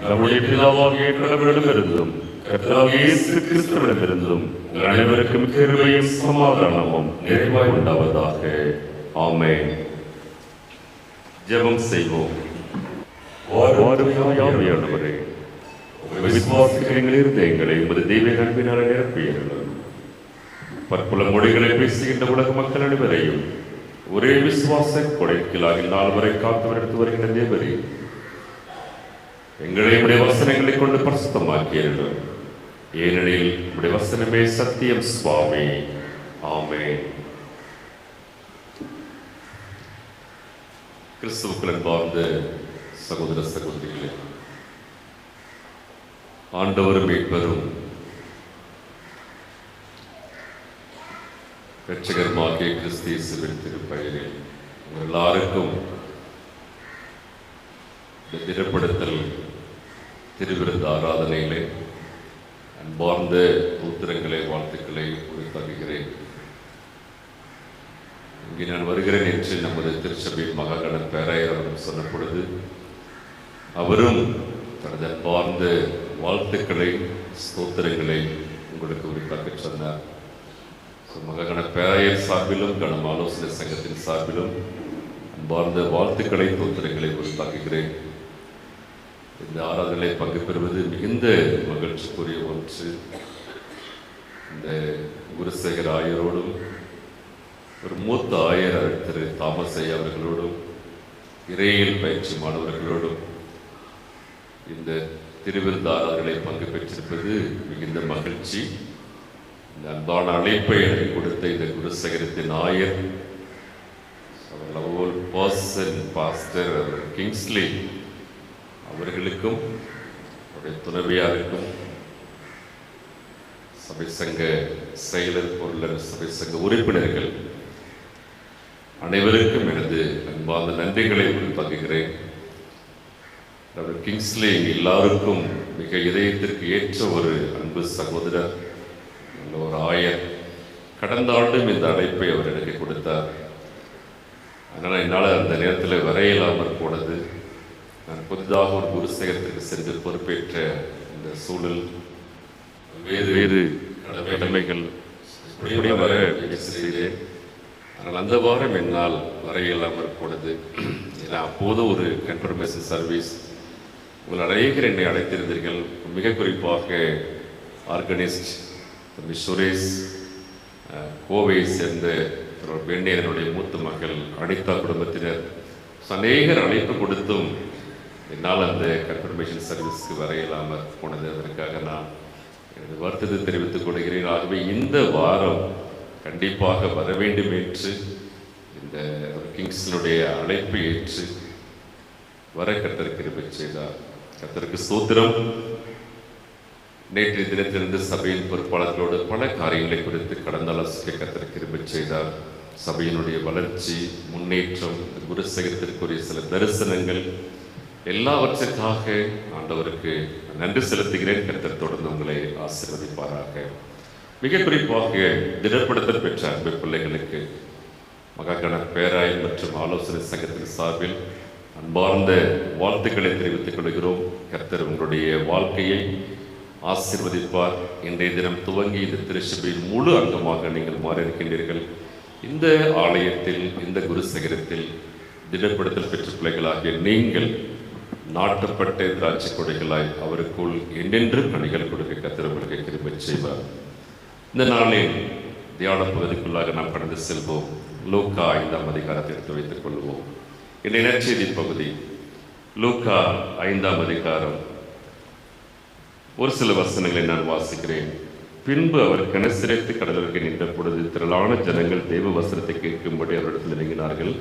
நம்முடைய பிதாவாகிய கடவுளிடமிருந்தும் கர்த்தராகிய இயேசு கிறிஸ்துவிடமிருந்தும் அனைவருக்கும் கிருபையும் சமாதானமும் நிறைவாய் உண்டாவதாக. ஆமென். ஜெபம் செய்வோம். ஆவியானவரே, விசுவாசிக்கிற எங்கள் இருதயங்களை உமது தெய்வீக அன்பினால் நிரப்பியருளும். பற்பல மொழிகளை பேசுகின்ற உலக மக்கள் அனைவரையும் ஒரே விசுவாச கொடைக்கிலாக நாள் வரை காத்து எடுத்து வருகின்ற தேவரே, எங்களை உடைய வசனங்களை கொண்டு பரிசுத்தமாக்கியருளும். ஏனெனில் உடைய வசனமே சத்தியம் சுவாமி. ஆமென். கிறிஸ்துவுக்குள் அன்பார்ந்த சகோதர சகோதரிகளே, ஆண்டவரும் மீட்பரும் இரட்சகருமாகிய கிறிஸ்து இயேசுவின் திருப்பெயரில் உங்கள் எல்லாருக்கும் இந்த திடப்படுத்தல் திருவிருந்த ஆராதனையிலே அன்பார்ந்த தூத்திரங்களை வாழ்த்துக்களை உரித்தாக்குகிறேன். இங்கே நான் வருகிறேன் என்று நமது திருச்சபையின் மகாகண பேராயர் சொன்ன பொழுது அவரும் தனது அன்பார்ந்த வாழ்த்துக்களை ஸ்தோத்திரங்களை உங்களுக்கு உரித்தாக்க சொன்னார். மகாகண பேராயர் சார்பிலும் கணம் ஆலோசனை சங்கத்தின் சார்பிலும் அன்பார்ந்த வாழ்த்துக்களை தோத்திரங்களை உரித்தாக்குகிறேன். இந்த ஆராதனை பங்கு பெறுவது மிகுந்த மகிழ்ச்சிக்குரிய ஒன்று. இந்த குருசேகர் ஆயரோடும் ஒரு மூத்த ஆயர் திரு தாமஸ் ஐயா அவர்களோடும் இறையியல் பயிற்சி மாணவர்களோடும் இந்த திருவிருந்த ஆராதனை பங்கு பெற்றிருப்பது மிகுந்த மகிழ்ச்சி. இந்த அன்பான அழைப்பை எனக்கு கொடுத்த இந்த குருசேகரத்தின் ஆயர் பாஸ்டர் கிங்ஸ்லி அவர்களுக்கும் அவருடைய துணைவியாருக்கும் சபை சங்க செயலர் பொருளர் சபை சங்க உறுப்பினர்கள் அனைவருக்கும் எனது அன்பான நன்றிகளை பகிர்கிறேன். டாக்டர் கிங்ஸ்லி எல்லாருக்கும் மிக இதயத்திற்கு ஏற்ற ஒரு அன்பு சகோதரர், ஒரு ஆயர். கடந்த ஆண்டும் இந்த அழைப்பை அவர் எனக்கு கொடுத்தார். அதனால் என்னால் அந்த நேரத்தில் வரையில்லாமல் போனது. நான் புதிதாக ஒரு குருசேகரத்திற்கு சென்று பொறுப்பேற்ற இந்த சூழல் வேறு வேறு கடமைகள் வர முயற்சி செய்தேன். ஆனால் அந்த வாரம் என்னால் வரையில்லாமல் போனது. அப்போது ஒரு கன்ஃபர்மேஷன் சர்வீஸ் உங்கள் அநேகர் என்னை அழைத்திருந்தீர்கள். மிக குறிப்பாக ஆர்கனிஸ்ட் தம்பி சுரேஷ், கோவையை சேர்ந்த வெண்ணியனுடைய மூத்த மகள் அனிதா குடும்பத்தினர் அநேகர் அழைப்பு கொடுத்தும் என்னால் அந்த கன்ஃபர்மேஷன் சர்வீஸ்க்கு வர இல்லாமல் போனது. அதற்காக நான் எனது வருத்தத்தை தெரிவித்துக் கொள்கிறேன். ஆகவே இந்த வாரம் கண்டிப்பாக வர வேண்டும் என்று இந்த கிங்ஸ்னுடைய அழைப்பை ஏற்று வர கர்த்தர் கிருபை செய்தார். கர்த்தருக்கு ஸ்தோத்திரம். நேற்றைய தினத்திலிருந்து சபையின் பொறுப்பாளர்களோடு பல காரியங்களை குறித்து கடந்த ஆலோசனை கர்த்தர் கிருபை செய்தார். சபையினுடைய வளர்ச்சி, முன்னேற்றம், குருசேகரத்திற்குரிய சில தரிசனங்கள் எல்லாவற்றிற்காக ஆண்டவருக்கு நன்றி செலுத்துகிறேன். கர்த்தர் தொடர்ந்து உங்களை ஆசீர்வதிப்பாராக. மிக குறிப்பாக திடப்படுத்தல் பெற்ற அன்பு பிள்ளைகளுக்கு மகாகண பேராயர் மற்றும் ஆலோசனை சங்கத்தின் சார்பில் அன்பார்ந்த வாழ்த்துக்களை தெரிவித்துக் கொள்கிறோம். கர்த்தர் உங்களுடைய வாழ்க்கையை ஆசீர்வதிப்பார். இன்றைய தினம் துவங்கி இந்த திருச்சபையில் முழு அங்கமாக நீங்கள் மாற இருக்கின்றீர்கள். இந்த ஆலயத்தில், இந்த குருசேகரத்தில் திடப்படுத்தல் பெற்ற பிள்ளைகளாகிய நீங்கள் நாட்டப்பட்ட திராட்சை கொடைகளாய் அவருக்குள் என்றென்றும் கனிகள் கொடுக்க கர்த்தர் உங்களுக்கு கிருபை செய்வார். இந்த நாளில் தியான பகுதிக்குள்ளாக நாம் கடந்து செல்வோம். லூக்கா 5ஆம் அதிகாரத்தை எடுத்து வைத்துக் கொள்வோம். இன்றைய நற்செய்தி பகுதி லூக்கா 5ஆம் அதிகாரம். ஒரு சில வசனங்களை நான் வாசிக்கிறேன். பின்பு அவர் கெனசரேத்து கடலருகே நின்ற பொழுது திரளான ஜனங்கள் தேவ வசனத்தை கேட்கும்படி அவரிடத்தில் இறங்கினார்கள்.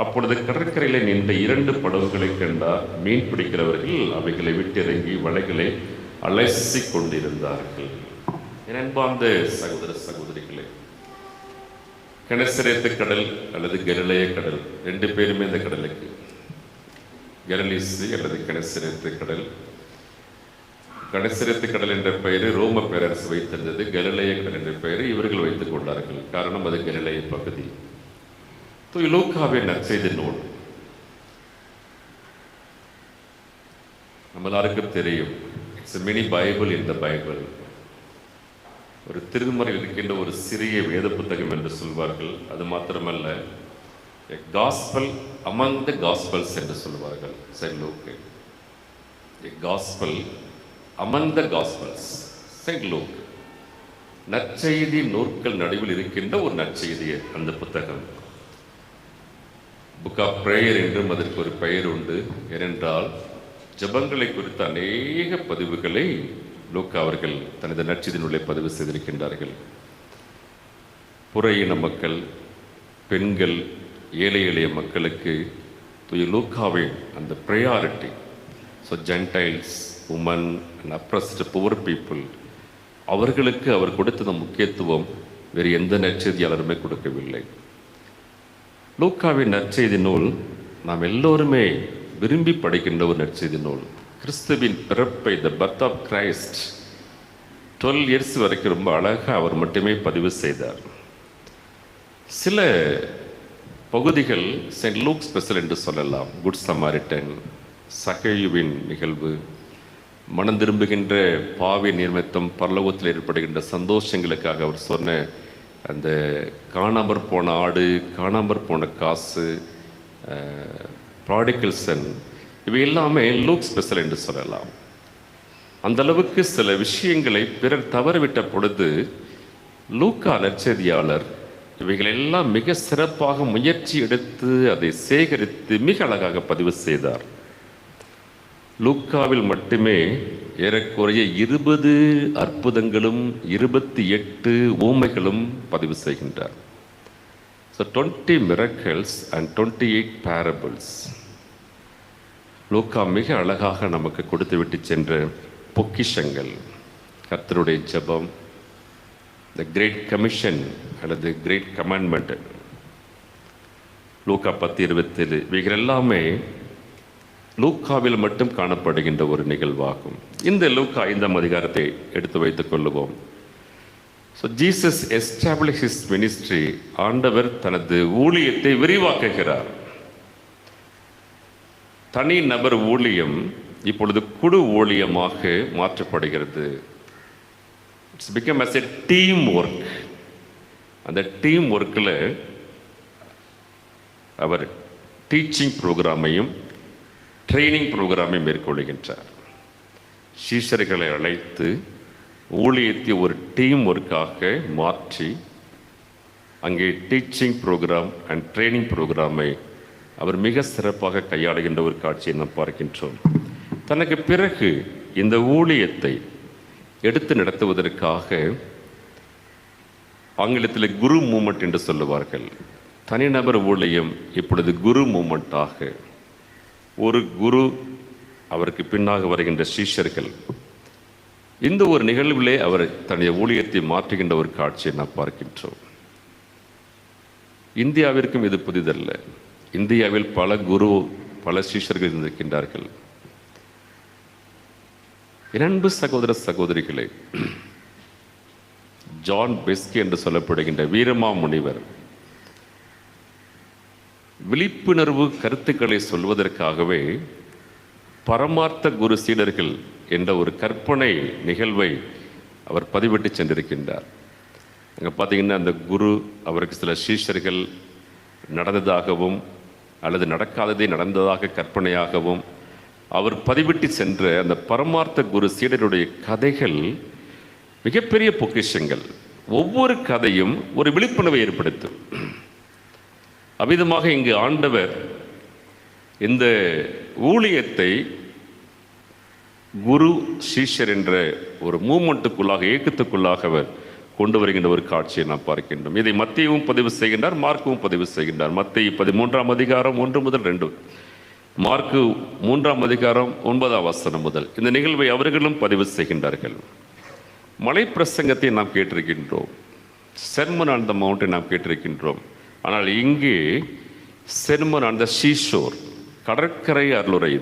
அப்பொழுது கடற்கரையில நின்ற 2 படகுகளை கண்டார். மீன் பிடிக்கிறவர்கள் அவைகளை விட்டிறங்கி வலைகளை அலசி கொண்டிருந்தார்கள். என் அன்பார்ந்த சகோதர சகோதரிகளே, கெனசரேத்து கடல் அல்லது கலிலேய கடல், 2 பேருமே இந்த கடலுக்கு கலிலேசி அல்லது கெனசரேத்து கடல். கெனசரேத்து கடல் என்ற பெயரை ரோம பேரரசு வைத்திருந்தது. கலிலேய கடல் என்ற பெயரை இவர்கள் வைத்துக் கொண்டார்கள். காரணம் அது கலிலேய பகுதி. லூக்காவின் நற்செய்தி நூல் நம்ம எல்லாருக்கும் தெரியும், it's mini Bible in the Bible. ஒரு திருமறையில் இருக்கின்ற ஒரு சிறிய வேத புத்தகம் என்று சொல்வார்கள். அது மாத்திரமல்ல, a gospel among the gospels என்று சொல்வார்கள். Saint Luke, a gospel among the gospels, Saint Luke. நற்செய்தி நூற்கள் நடுவில் இருக்கின்ற ஒரு நற்செய்தி அந்த புத்தகம். புக் ஆஃப் பிரேயர் என்றும் அதற்கு ஒரு பெயர் உண்டு. ஏனென்றால் ஜெபங்களை குறித்த அநேக பதிவுகளை லூக்கா அவர்கள் தனது நற்செய்தியினுள்ளே பதிவு செய்திருக்கின்றார்கள். புற இன மக்கள், பெண்கள், ஏழை எளிய மக்களுக்கு லூக்காவின் அந்த priority, so Gentiles, women and oppressed poor people, அவர்களுக்கு அவர் கொடுத்த முக்கியத்துவம் வேறு எந்த நற்செய்தியாளருமே கொடுக்கவில்லை. லூக்காவின் நற்செய்தி நூல் நாம் எல்லோருமே விரும்பி படிக்கின்ற ஒரு நற்செய்தி நூல். கிறிஸ்துவின் பிறப்பை, the birth of Christ, 12 years வரைக்கும் ரொம்ப அழகாக அவர் மட்டுமே பதிவு செய்தார். சில பகுதிகள் செயின்ட் லூக் ஸ்பெஷல் என்று சொல்லலாம். குட் சமாரிட்டன், சகேயுவின் நிகழ்வு, மனம் திரும்புகின்ற பாவி நிர்மித்தம் பரலோகத்தில் ஏற்படுகின்ற சந்தோஷங்களுக்காக அவர் சொன்ன அந்த காணாமற் போன ஆடு, காணாமற் போன காசு, ப்ராடிகல் சன், இவை எல்லாமே லூக் ஸ்பெஷல் என்று சொல்லலாம். அந்த அளவுக்கு சில விஷயங்களை பிறர் தவறவிட்ட பொழுது லூக்கா நற்செய்தியாளர் இவைகள் எல்லாம் மிக சிறப்பாக முயற்சி எடுத்து அதை சேகரித்து மிக அழகாக பதிவு செய்தார். லூக்காவில் மட்டுமே ஏறக்குறைய 20 அற்புதங்களும் 28 ஊமைகளும் பதிவு செய்கின்றார். So 20 miracles and 28 parables. லூக்கா மிக அழகாக நமக்கு கொடுத்து விட்டு சென்ற பொக்கிஷங்கள், கர்த்தருடைய ஜெபம், த கிரேட் கமிஷன் அல்லது கிரேட் கமாண்ட்மெண்ட், லூக்கா 10:27, இவைகள் எல்லாமே லூக்காவில் மட்டும் காணப்படுகின்ற ஒரு நிகழ்வாகும். இந்த லூக்கா 5ஆம் அதிகாரத்தை எடுத்து வைத்துக் கொள்ளுவோம். So Jesus establish his ministry, ஆண்டவர் தனது ஊழியத்தை விரிவாக்குகிறார். தனி நபர் ஊழியம் இப்பொழுது குழு ஊழியமாக மாற்றப்படுகிறது. It's become as a team work. அந்த டீம் ஒர்க்கில் அவர் டீச்சிங் ப்ரோக்ராமையும் ட்ரைனிங் ப்ரோக்ராமையும் மேற்கொள்கின்றார். சீஷர்களை அழைத்து ஊழியத்தை ஒரு டீம் ஒர்க்காக மாற்றி அங்கே டீச்சிங் ப்ரோக்ராம் அண்ட் ட்ரைனிங் ப்ரோக்ராமை அவர் மிக சிறப்பாக கையாளுகின்ற ஒரு காட்சியை நாம் பார்க்கின்றோம். தனக்கு பிறகு இந்த ஊழியத்தை எடுத்து நடத்துவதற்காக ஆங்கிலத்தில் குரு மூமெண்ட் என்று சொல்லுவார்கள். தனிநபர் ஊழியம் இப்பொழுது குரு மூமெண்ட்டாக, ஒரு குரு, அவருக்கு பின்னாக வருகின்ற சீஷர்கள், இந்த ஒரு நிகழ்விலே அவர் தன்னுடைய ஊழியத்தை மாற்றுகின்ற ஒரு காட்சியை நாம் பார்க்கின்றோம். இந்தியாவிற்கும் இது புதிதல்ல. இந்தியாவில் பல குரு, பல சீஷர்கள் இருந்திருக்கின்றார்கள். இரண்டு சகோதர சகோதரிகளே, ஜான் பெஸ்கி என்று சொல்லப்படுகின்ற வீரமா முனிவர் விழிப்புணர்வு கருத்துக்களை சொல்வதற்காகவே பரமார்த்த குரு சீடர்கள் என்ற ஒரு கற்பனை நிகழ்வை அவர் பதிவிட்டு சென்றிருக்கின்றார். அங்கே பார்த்தீங்கன்னா அந்த குரு அவருக்கு சில சீஷர்கள் நடந்ததாகவும் அல்லது நடக்காததை நடந்ததாக கற்பனையாகவும் அவர் பதிவிட்டு சென்ற அந்த பரமார்த்த குரு சீடருடைய கதைகள் மிகப்பெரிய பொக்கிஷங்கள். ஒவ்வொரு கதையும் ஒரு விழிப்புணர்வை ஏற்படுத்தும். அவ்விதமாக இங்கு ஆண்டவர் இந்த ஊழியத்தை குரு சீஷர் என்ற ஒரு மூமெண்ட்டுக்குள்ளாக, இயக்கத்துக்குள்ளாக அவர் கொண்டு வருகின்ற ஒரு காட்சியை நாம் பார்க்கின்றோம். இதை மத்தேயும் பதிவு செய்கின்றார், மார்க்கவும் பதிவு செய்கின்றார். மத்தேயு 13ஆம் அதிகாரம் 1 முதல் 2, மார்க்கு 3ஆம் அதிகாரம் 9ஆம் வசனம் முதல் இந்த நிகழ்வை அவர்களும் பதிவு செய்கின்றார்கள். மலை பிரசங்கத்தை நாம் கேட்டிருக்கின்றோம், செர்மன் ஆன் த மவுண்டை நாம் கேட்டிருக்கின்றோம். ஆனால் இங்கே செர்மன் ஆன் த சீஷோர், கடற்கரை அருளுரை.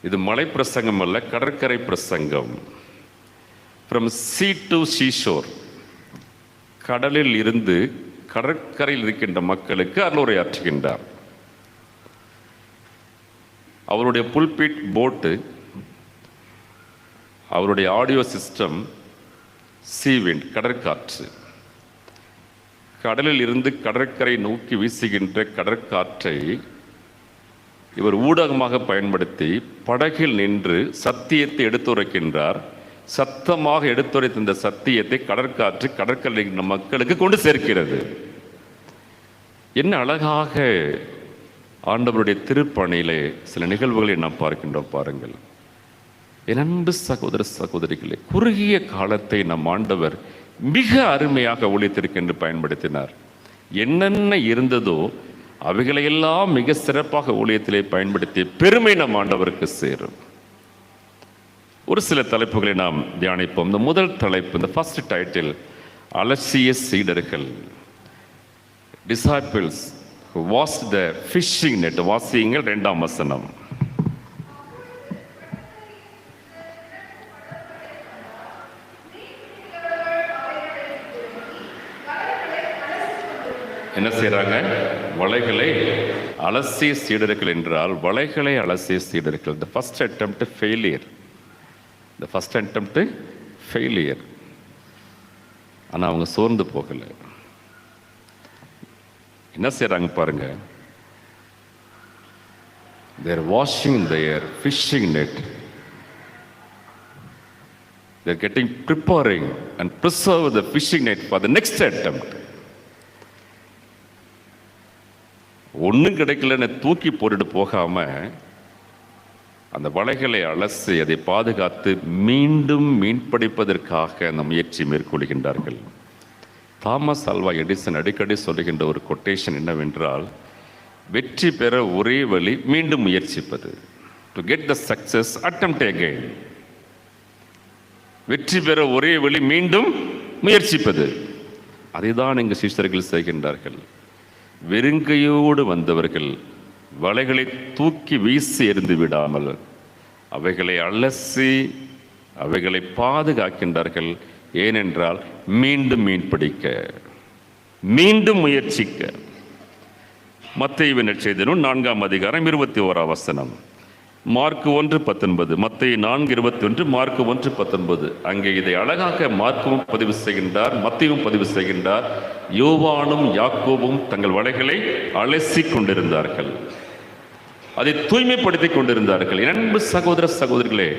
இது மலை பிரசங்கம் அல்ல, கடற்கரை பிரசங்கம். ஃப்ரம் சீ டு சீஷோர், கடலில் இருந்து கடற்கரையில் இருக்கின்ற மக்களுக்கு அருளுரை ஆற்றுகின்றார். அவருடைய புல்பிட் போட்டு, அவருடைய ஆடியோ சிஸ்டம் சீவிண்ட், கடற்காற்று. கடலில் இருந்து கடற்கரை நோக்கி வீசுகின்ற கடற்காற்றை இவர் ஊடகமாக பயன்படுத்தி படகில் நின்று சத்தியத்தை எடுத்துரைக்கின்றார். சத்தமாக எடுத்துரைத்த இந்த சத்தியத்தை கடற்காற்று கடற்கரையில் மக்களுக்கு கொண்டு சேர்க்கிறது. என்ன அழகாக ஆண்டவருடைய திருப்பணியிலே சில நிகழ்வுகளை நாம் பார்க்கின்றோம். பாருங்கள் என் அன்பு சகோதர சகோதரிகளே, குறுகிய காலத்தை நம் ஆண்டவர் மிக அருமையாக ஊழியத்திற்கு பயன்படுத்தினார். என்னென்ன இருந்ததோ அவைகளையெல்லாம் மிக சிறப்பாக ஊழியத்திலே பயன்படுத்திய பெருமை நம் ஆண்டவருக்கு சேரும். ஒரு சில தலைப்புகளை நாம் தியானிப்போம். இந்த முதல் தலைப்பு, இந்த ஃபர்ஸ்ட் டைட்டில், அலசிய சீடர்கள், disciples who washed the fishing net. வாசியுங்கள் 2ஆம் வசனம். என்ன செய்யறாங்க? வலைகளை அலசிய சீடர்கள் என்றால் வலைகளை அலசிய சீடர்கள். The first attempt failure. The first attempt failure. ஆனா அவங்க சோர்ந்து போகல. என்ன செய்யறாங்க பாருங்க. They are washing their fishing net. They are getting preparing and preserve the fishing net for the next attempt. ஒன்றும் கிடைக்கலன்னு தூக்கி போட்டுட்டு போகாம அந்த வலைகளை அலசி அதை பாதுகாத்து மீண்டும் மீன்பிடிப்பதற்காக அந்த முயற்சி மேற்கொள்கின்றார்கள். தாமஸ் ஆல்வா எடிசன் அடிக்கடி சொல்லுகின்ற ஒரு கொட்டேஷன் என்னவென்றால், வெற்றி பெற ஒரே வழி மீண்டும் முயற்சிப்பது. To get the success attempt again. வெற்றி பெற ஒரே வழி மீண்டும் முயற்சிப்பது. அதைதான் எங்கள் சிஷ்யர்கள் செய்கின்றார்கள். வெறுங்கையோடு வந்தவர்கள் வலைகளை தூக்கி வீசி எறிந்து விடாமல் அவைகளை அலசி அவைகளை பாதுகாக்கின்றார்கள். ஏனென்றால் மீண்டும் மீன் பிடிக்க, மீண்டும் முயற்சிக்க. மத்தேயுவின் நற்செய்தியிலும் 4ஆம் அதிகாரம் 21ஆம் வசனம், மார்க்கு 1:19, மத்தேயு 4:21, மார்க்கு 1:19. அங்கே இதை அழகாக மார்க்கும் பதிவு செய்கின்றார், மத்தேயும் பதிவு செய்கின்றார். யோவானும் யாக்கோபும் தங்கள் வலைகளை அலசி கொண்டிருந்தார்கள், அதை தூய்மைப்படுத்திக் கொண்டிருந்தார்கள். அன்பு சகோதர சகோதரிகளே,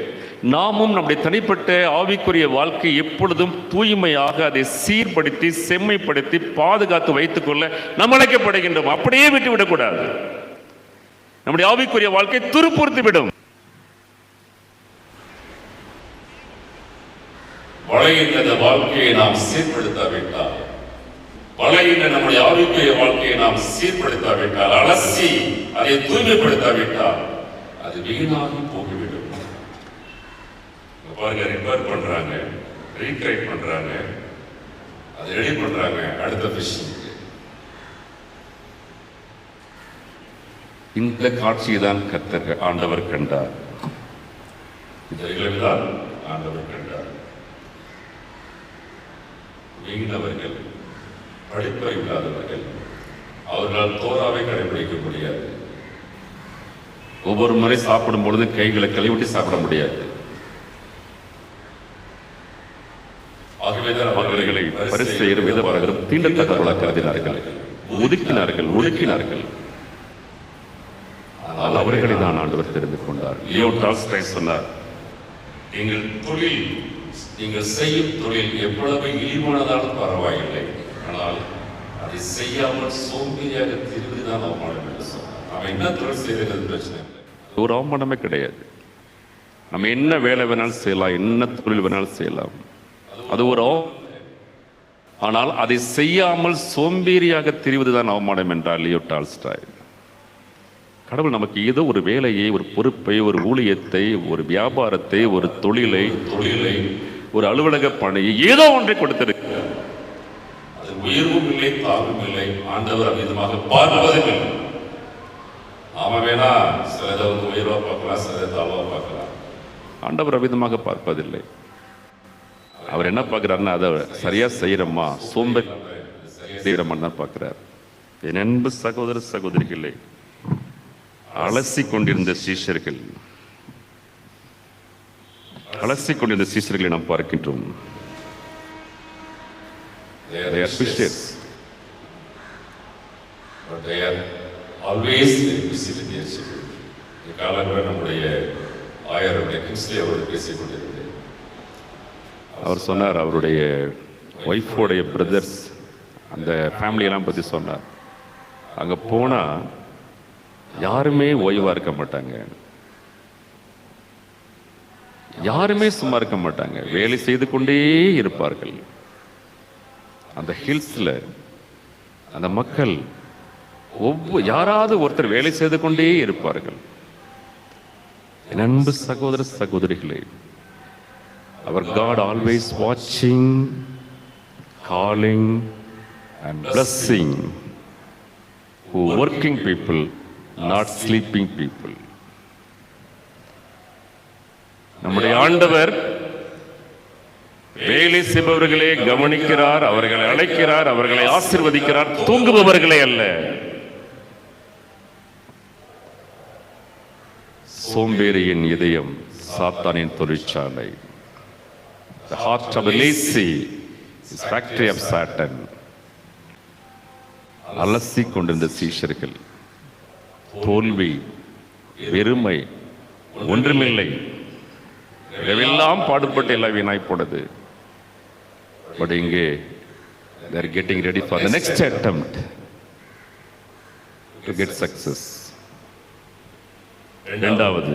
நாமும் நம்முடைய தனிப்பட்ட ஆவிக்குரிய வாழ்க்கை எப்பொழுதும் தூய்மையாக அதை சீர்படுத்தி செம்மைப்படுத்தி பாதுகாத்து வைத்துக் கொள்ள நாம் அழைக்கப்படுகின்றோம். அப்படியே விட்டுவிடக்கூடாது. நம்முடைய ஆவிக்குரிய வாழ்க்கை துருப்புறுத்தி விடும். வளைகின்ற வாழ்க்கையை நாம் சீர்படுத்தாவிட்டால், வளைகின்ற நம்முடைய ஆவிக்குரிய வாழ்க்கையை நாம் சீர்படுத்தாவிட்டால், அலசி அதை தூய்மைப்படுத்தாவிட்டால் அது வீணாகி போய்விடும். பாருங்க, ரிப்பேர் பண்றாங்க, ரீக்ரைட் பண்றாங்க, அதை ரெடி பண்றாங்க அடுத்த ஃபிஷிங். இந்த காட்சியை தான் கர்த்தர் ஆண்டவர் கண்டார். இந்த நிகழ்வுதான் ஆண்டவர் கண்டார். வீணவர்கள், படிப்பறிவு இல்லாதவர்கள், அவர்களால் தோராவை கடைபிடிக்க முடியாது. ஒவ்வொரு முறை சாப்பிடும் பொழுது கைகளை கழுவிட்டு சாப்பிட முடியாது. ஆகவேதான் அவர்களை பரிசேயரும் வேதபாரகரும் தீண்டத்தக்கவர்களாக கருதினார்கள், ஒதுக்கினார்கள், ஒடுக்கினார்கள். ஆனால் அவர்களை தான் ஆண்டவர் தெரிந்து கொண்டார். லியோ டால்ஸ்டாய் சொன்னார், நீங்கள் செய்யும் தொழில் எவ்வளவு இழிவானதாலும் பரவாயில்லை, ஆனால் அதை செய்யாமல் சோம்பேறியாக திருந்துதான் அவமானம் என்று சொன்னார். அவன் என்ன தொழில் செய்யறது பிரச்சனை இல்லை, ஒரு அவமானமே கிடையாது. நம்ம என்ன வேலை வேணாலும் செய்யலாம், என்ன தொழில் வேணாலும் செய்யலாம், அது ஒரு. ஆனால் அதை செய்யாமல் சோம்பேறியாக திரிவதுதான் அவமானம் என்றார் லியோ டால்ஸ்டாய். கடவுள் நமக்கு ஏதோ ஒரு வேலையை, ஒரு பொறுப்பை, ஒரு ஊழியத்தை, ஒரு வியாபாரத்தை, ஒரு தொழிலை, ஒரு அலுவலக பணியை, ஏதோ ஒன்றை கொடுத்திருக்கிறார். அது உயர்வும் இல்லை, தாழ்வும் இல்லை. ஆண்டவர் அமிதமாக பார்ப்பதும் இல்லை. நாம வேணா சிலதை உயர்வா பார்க்கலாம், சிலதை தாழ்வா பார்க்கலாம். ஆண்டவர் அமிதமாக பார்ப்பதில்லை. அவர் என்ன பார்க்கிறாருன்னா, அதை சரியா செய்யறோமா, சோம்பேறி செய்யறோமா தான் பார்க்கிறார். என் அன்பு சகோதர சகோதரிகளே, அலசி கொண்டிருந்த சீஷர்களை நாம் பார்க்கின்றோம். They are fishers, but they are always busy with their schedule. இந்த காலங்களில் நம்முடைய ஆயருடைய கிங்ஸ்லி அவர்கள் பேசிக்கொண்டிருந்தது. அவர் சொன்னார், அவருடைய ஒய்ஃபோடைய பிரதர்ஸ் அந்த ஃபேமிலியெல்லாம் பற்றி சொன்னார். அங்கே போனால் யாருமே ஓய்வாக இருக்க மாட்டாங்க, யாருமே சும்மா இருக்க மாட்டாங்க, வேலை செய்து கொண்டே இருப்பார்கள். அந்த ஹில்ஸில் அந்த மக்கள் யாராவது ஒருத்தர் வேலை செய்து கொண்டே இருப்பார்கள். என் அன்பு சகோதர சகோதரிகளே, our God always watching, calling and blessing who working people, not sleeping people. நம்முடைய ஆண்டவர் வேலை செய்பவர்களே கவனிக்கிறார், அவர்களை அழைக்கிறார், அவர்களை ஆசீர்வதிக்கிறார், தூங்குபவர்களே அல்ல. சோம்பேறியின் இதயம் சாத்தானின் தொழிற்சாலை. The heart of the lazy is factory of Satan. அலசி கொண்டிருந்த சீஷர்கள் தோல்வி, வெறுமை, ஒன்றுமில்லை, எல்லாம் பாடுபட்டு எல்லாம் வீணாய் போனது. பட் இங்கே they are getting ready for the next attempt to get success. இரண்டாவது,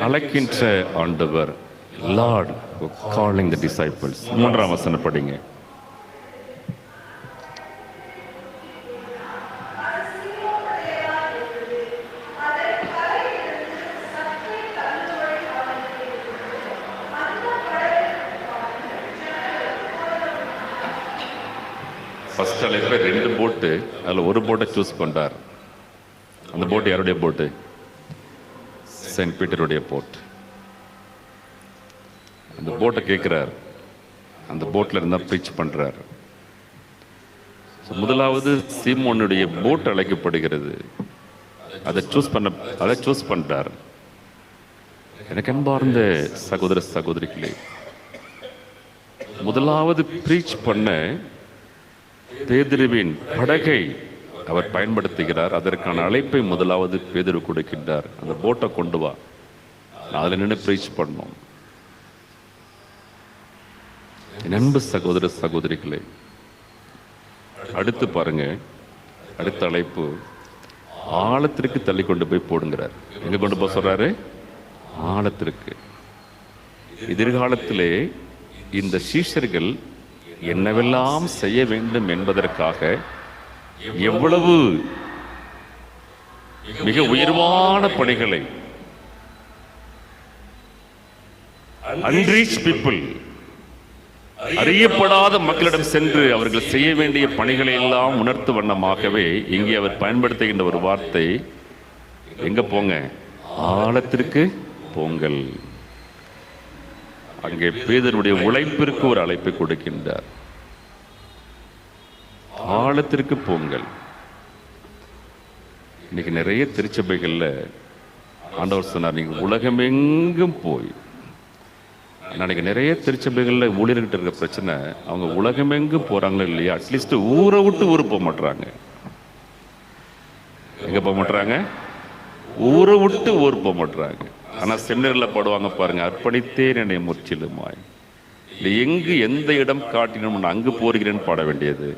அழைக்கின்ற ஆண்டவர், Lord calling the disciples. மூன்றாம் வசனம் படிங்க. ஃபர்ஸ்ட் அழைப்ப 2 போட்டு, அதில் ஒரு போட்டை சூஸ் பண்ணார். அந்த போட்டு யாருடைய போட்டு? செயின்ட் பீட்டருடைய போட். அந்த போட்டை கேட்குறார், அந்த போட்டில் இருந்தால் ப்ரீச் பண்ணுறார். முதலாவது சீமோனுடைய போட் அழைக்கப்படுகிறது. அதை சூஸ் பண்ணுறார். எனக்கு அன்பார்ந்த சகோதர சகோதரிகளே, முதலாவது ப்ரீச் பண்ண பேதுருவின் படகை அவர் பயன்படுத்துகிறார். அதற்கான அழைப்பை முதலாவது பேதுரு கொடுக்கின்றார். அந்த போட்டை கொண்டு வா, நான் அதில் நின்று ப்ரீச் பண்ணோம். என் அன்பு சகோதர சகோதரிகளே, அடுத்து பாருங்க, அடுத்த அழைப்பு ஆழத்திற்கு தள்ளி கொண்டு போய் போடுங்கிறார். எங்க கொண்டு போக சொல்றாரு? ஆழத்திற்கு. எதிர்காலத்திலே இந்த சீஷர்கள் என்னவெல்லாம் செய்ய வேண்டும் என்பதற்காக எவ்வளவு மிக உயர்வான பணிகளை, unreached people, அறியப்படாத மக்களிடம் சென்று அவர்கள் செய்ய வேண்டிய பணிகளை எல்லாம் உணர்த்து வண்ணமாகவே இங்கே அவர் பயன்படுத்துகின்ற ஒரு வார்த்தை, எங்க போங்க? ஆழத்திற்கு போங்கள். அங்கே பேதருடைய உழைப்பிற்கு ஒரு அழைப்பை கொடுக்கின்றார். ஆழத்திற்கு போங்கள். இன்னைக்கு நிறைய திருச்சபைகள்ல ஆண்டவர் சொன்னார், நீங்க உலகமெங்கும் போய். நாளைக்கு நிறைய திருச்சபைகளில் ஊழியர்கிட்ட இருக்க பிரச்சனை, அவங்க உலகமெங்கும் போறாங்களோ இல்லையா, அட்லீஸ்ட் ஊரை விட்டு ஊர் போக மாட்டாங்க. எங்க போக மாட்டாங்க? ஊரை விட்டு ஊர் போக மாட்டாங்க. ஆனா செமினரில் பாடுவாங்க பாருங்க, அர்ப்பணித்தேன் என்னை முற்றிலுமாய். இல்லை எங்கு எந்த இடம் காட்டினோம் அங்கு போகிறேன்னு பாட வேண்டியது.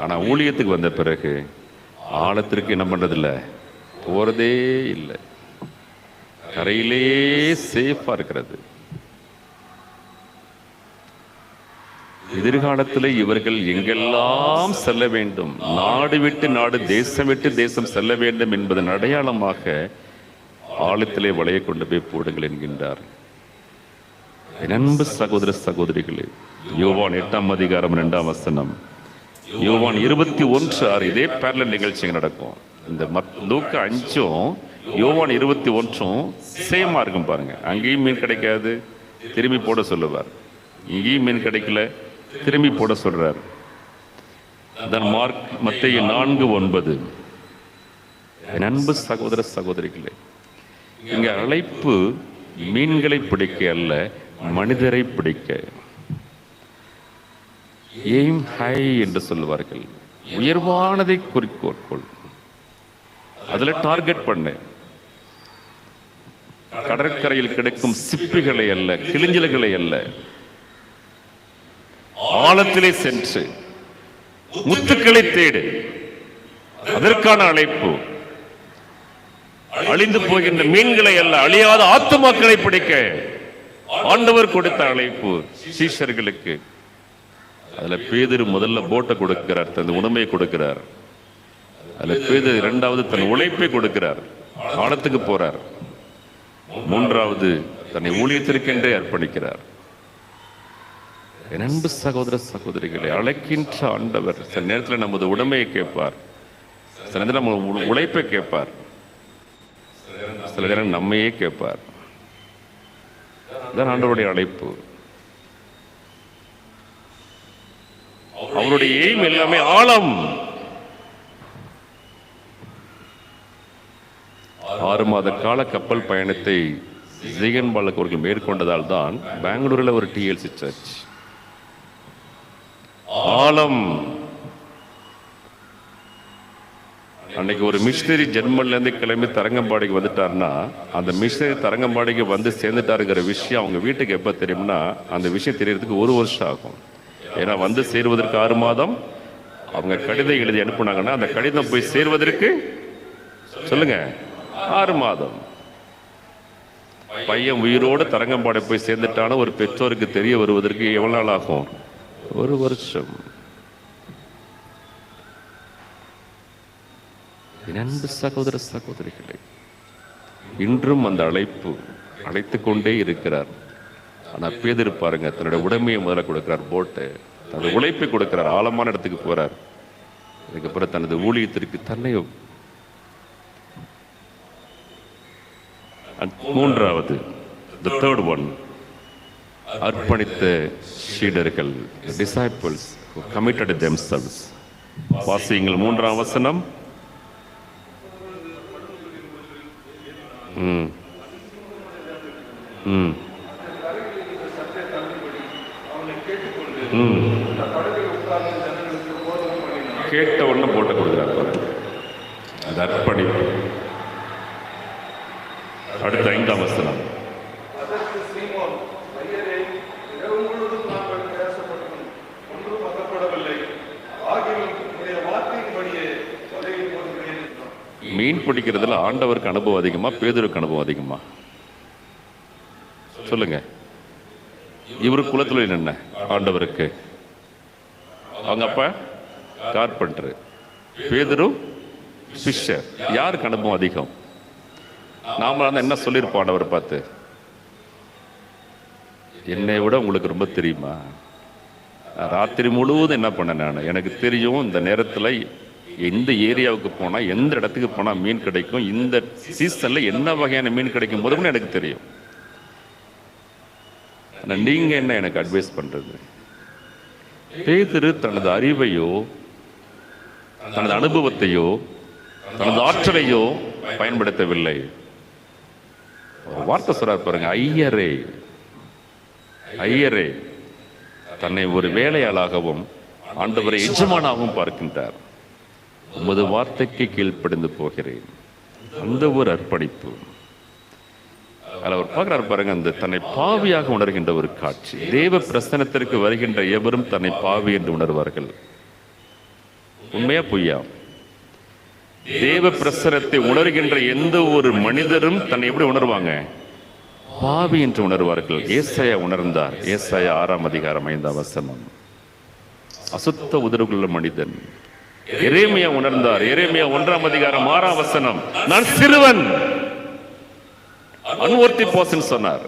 ஆனா ஊழியத்துக்கு வந்த பிறகு ஆழத்திற்கு என்ன பண்றதில்ல, போறதே இல்லை. கரையிலேயே சேஃபா இருக்கிறது. எதிர்காலத்தில் இவர்கள் எங்கெல்லாம் செல்ல வேண்டும், நாடு விட்டு நாடு, தேசம் விட்டு தேசம் செல்ல வேண்டும் என்பதன் அடையாளமாக ஆழத்திலே வளைய கொண்டு போய் போடுங்கள் என்கின்றார். என் அன்பு சகோதர சகோதரிகளே, யோவான் 8ஆம் அதிகாரம் 2ஆம் வசனம், யோவான் 21:6, இதே பேரலல் நிகழ்ச்சி நடக்கும். இந்த லூக்கா 5ம் யோவான் 21ம் சேமா இருக்கும் பாருங்க. அங்கேயும் மீன் கிடைக்காது, திரும்பி போட சொல்லுவார். இங்கேயும் மீன் கிடைக்கல, திரும்பி போட சொல்றார். மத்தேயு 4:9, என் அன்பு சகோதர சகோதரிகளே, இங்க அழைப்பு மீன்களை பிடிக்க அல்ல, மனிதரை பிடிக்க. எய்ம் ஹை என்று சொல்லுவார்கள். உயர்வானதை குறிக்கோள், அதுல டார்கெட் பண்ண. கடற்கரையில் கிடைக்கும் சிப்பிகளை அல்ல, கிளிஞ்சல்களை அல்ல, ஆழத்திலே சென்று முத்துக்களை தேடு. அதற்கான அழைப்பு. அழிந்து போகின்ற மீன்களை அல்ல, அழியாத ஆத்துமாக்களை பிடிக்க ஆண்டவர் கொடுத்த அழைப்பு சீஷர்களுக்கு. அதுல பேதுரு முதல்ல போட்டை கொடுக்கிறார், தன் உணவை கொடுக்கிறார். அதுல பேதுரு இரண்டாவது தன் உழைப்பை கொடுக்கிறார், ஆழத்துக்கு போறார். மூன்றாவது தன்னை ஊழியத்திற்கென்றே அர்ப்பணிக்கிறார். என் அன்பு சகோதர சகோதரிகளை, அழைக்கின்ற ஆண்டவர் சில நேரத்தில் நமது உடமையை கேட்பார், சில நேரத்தில் நம்ம உழைப்பை கேட்பார், சில நேரம் நம்மையே கேட்பார். இதுதான் ஆண்டவருடைய அழைப்பு. அவருடைய எய்ம் எல்லாமே ஆழம். 6 மாத கால கப்பல் பயணத்தை ஜீகன் பாலக் அவர்கள் மேற்கொண்டதால் தான் பெங்களூரில் ஒரு TLC சர்ச். ஆழம். அன்னைக்கு ஒரு மிஷினரி ஜெர்மன்ல இருந்து கிளம்பி தரங்கம்பாடிக்கு வந்துட்டாருன்னா, அந்த மிஷினரி தரங்கம்பாடிக்கு வந்து சேர்ந்துட்டாருங்கிற விஷயம் அவங்க வீட்டுக்கு எப்ப தெரியும்னா, அந்த விஷயம் தெரியறதுக்கு 1 வருஷம் ஆகும். ஏன்னா வந்து சேருவதற்கு 6 மாதம். அவங்க கடிதம் எழுதி அனுப்புனாங்கன்னா அந்த கடிதம் போய் சேர்வதற்கு சொல்லுங்க 6 மாதம். பையன் உயிரோடு தரங்கம்பாடி போய் சேர்ந்துட்டான ஒரு பெற்றோருக்கு தெரிய வருவதற்கு எவ்வளவு நாள் ஆகும்? 1 வருஷம். அன்பு சகோதர சகோதரிகளே, இன்றும் அந்த அழைப்பு அழைத்துக் கொண்டே இருக்கிறார். ஆனா பேதுரு பாருங்க, தன்னுடைய உடைமையை முதல்ல கொடுக்கிறார், போட்டு தனது உழைப்பை கொடுக்கிறார், ஆழமான இடத்துக்கு போறார். அதுக்கப்புறம் தனது ஊழியத்திற்கு தன்னையும். மூன்றாவது, the third one, அர்ப்பணித்த சீடர்கள், disciples who committed themselves. வாசியுங்கள் 3ஆம் வசனம். கேட்ட ஒண்ணு போட்டு கொடுக்கிறார். அது அர்ப்பணிப்பு. அடுத்த 5ஆம் வசனம். மீன் பிடிக்கிறதுல ஆண்டவருக்கு அனுபவம் அதிகமா, பேதுருக்கு அனுபவம் அதிகமா? சொல்லுங்க. இவரு குலத்துல என்ன? ஆண்டவருக்கு அவங்க அப்பா கார்பெண்டர், பேதுரு ஃபிஷர். யாருக்கு அனுபவம் அதிகம்? நாம என்ன சொல்லியிருப்போம் ஆண்டவரை பார்த்து? என்னை விட உங்களுக்கு ரொம்ப தெரியுமா? ராத்திரி முழுவதும் என்ன பண்ண நான், எனக்கு தெரியும் இந்த நேரத்தில் எந்த ஏரியாவுக்கு போனால், எந்த இடத்துக்கு போனால் மீன் கிடைக்கும், இந்த சீசனில் என்ன வகையான மீன் கிடைக்கும் போதும் எனக்கு தெரியும். ஆனால் நீங்கள் என்ன எனக்கு அட்வைஸ் பண்ணுறது? பேதுரு தனது அறிவையோ தனது அனுபவத்தையோ தனது ஆற்றலையோ பயன்படுத்தவில்லை. வார்த்தை சொல்றார் பாருங்க, ஐயரே ஐயரே. தன்னை ஒரு வேலையாளாகவும் ஆண்டவரை எஜமானாகவும் பார்க்கின்றார். உமது வார்த்தைக்கு கீழ்ப்படிந்து போகிறேன். அந்த ஒரு அர்ப்பணிப்பு. அவர் பார்க்கிறார் பாருங்க, அந்த தன்னை பாவியாக உணர்கின்ற ஒரு காட்சி. தேவ பிரசனத்திற்கு வருகின்ற எவரும் தன்னை பாவி என்று உணர்வார்கள். உண்மையா பொய்யா? தேவ பிரசனத்தை உணர்கின்ற எந்த ஒரு மனிதரும் தன்னை எப்படி உணர்வாங்க? பாவி என்று உணர்வார்கள். ஏசாயா உணர்ந்தார். ஏசாயா 6ஆம் அதிகாரம் 5ஆம் வசனம். அசுத்த உதடுகளுள்ள மனிதன். எரேமியா உணர்ந்தார். எரேமியா 1ஆம் அதிகாரம் 6ஆம் வசனம், நான் சிறுவன், அன்வர்த்தி போசன் சொன்னார்.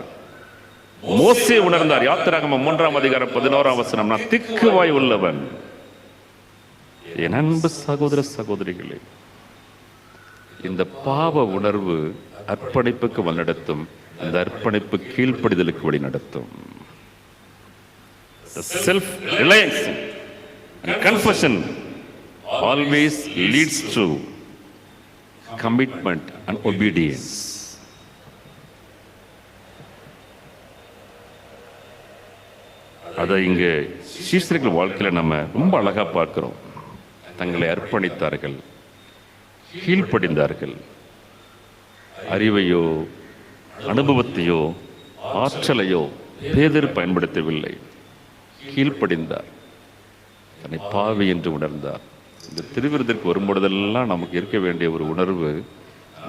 மோசே உணர்ந்தார். யாத்திராகமம் 3ஆம் அதிகாரம் 11ஆம் வசனம், நான் திக்குவாய் உள்ளவன். என் அன்பு சகோதர சகோதரிகளே, இந்த பாவ உணர்வு அர்ப்பணிப்புக்கு வழிநடத்தும். அந்த அர்ப்பணிப்பு கீழ்ப்படிதலுக்கு வழி நடத்தும். Self Reliance and confession always leads to commitment and obedience. அதை இங்கே சீஷர்கள் வாழ்க்கையில் நம்ம ரொம்ப அழகா பார்க்கிறோம். தங்களை அர்ப்பணித்தார்கள், கீழ்ப்படிந்தார்கள். அறிவையோ அனுபவத்தையோ ஆற்றலையோ பேதர் பயன்படுத்தவில்லை. கீழ்ப்படிந்தார், தன்னை பாவி என்று உணர்ந்தார். இந்த திருவிருந்திற்கு வரும்பொழுதெல்லாம் நமக்கு இருக்க வேண்டிய ஒரு உணர்வு,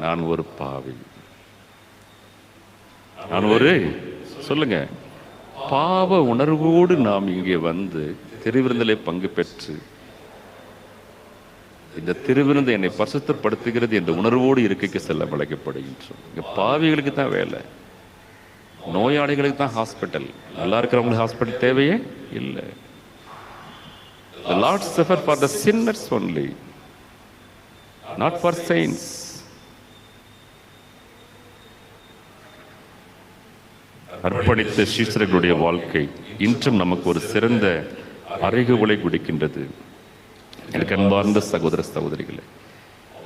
நான் ஒரு பாவி, நான் ஒரு சொல்லுங்க பாவ உணர்வோடு நாம் இங்கே வந்து திருவிருந்திலே பங்கு பெற்று இந்த திருவிருந்து என்னை பரிசுத்தப்படுத்துகிறது என்ற உணர்வோடு இருக்கைக்கு செல்ல அழைக்கப்படுகின்றோம். இங்க பாவிகளுக்கு தான் வேலை, நோயாளிகளுக்கு தான் ஹாஸ்பிட்டல். நல்லா இருக்கிறவங்களுக்கு ஹாஸ்பிட்டல் தேவையே இல்லை. The Lord suffered for the sinners only, not for saints. அர்ப்பணித்த சீஷர்களுடைய வாழ்க்கை இன்றும் நமக்கு ஒரு சிறந்த அறைகூவலை கொடுக்கின்றது. எனக்கு அன்பார்ந்த சகோதர சகோதரிகளே,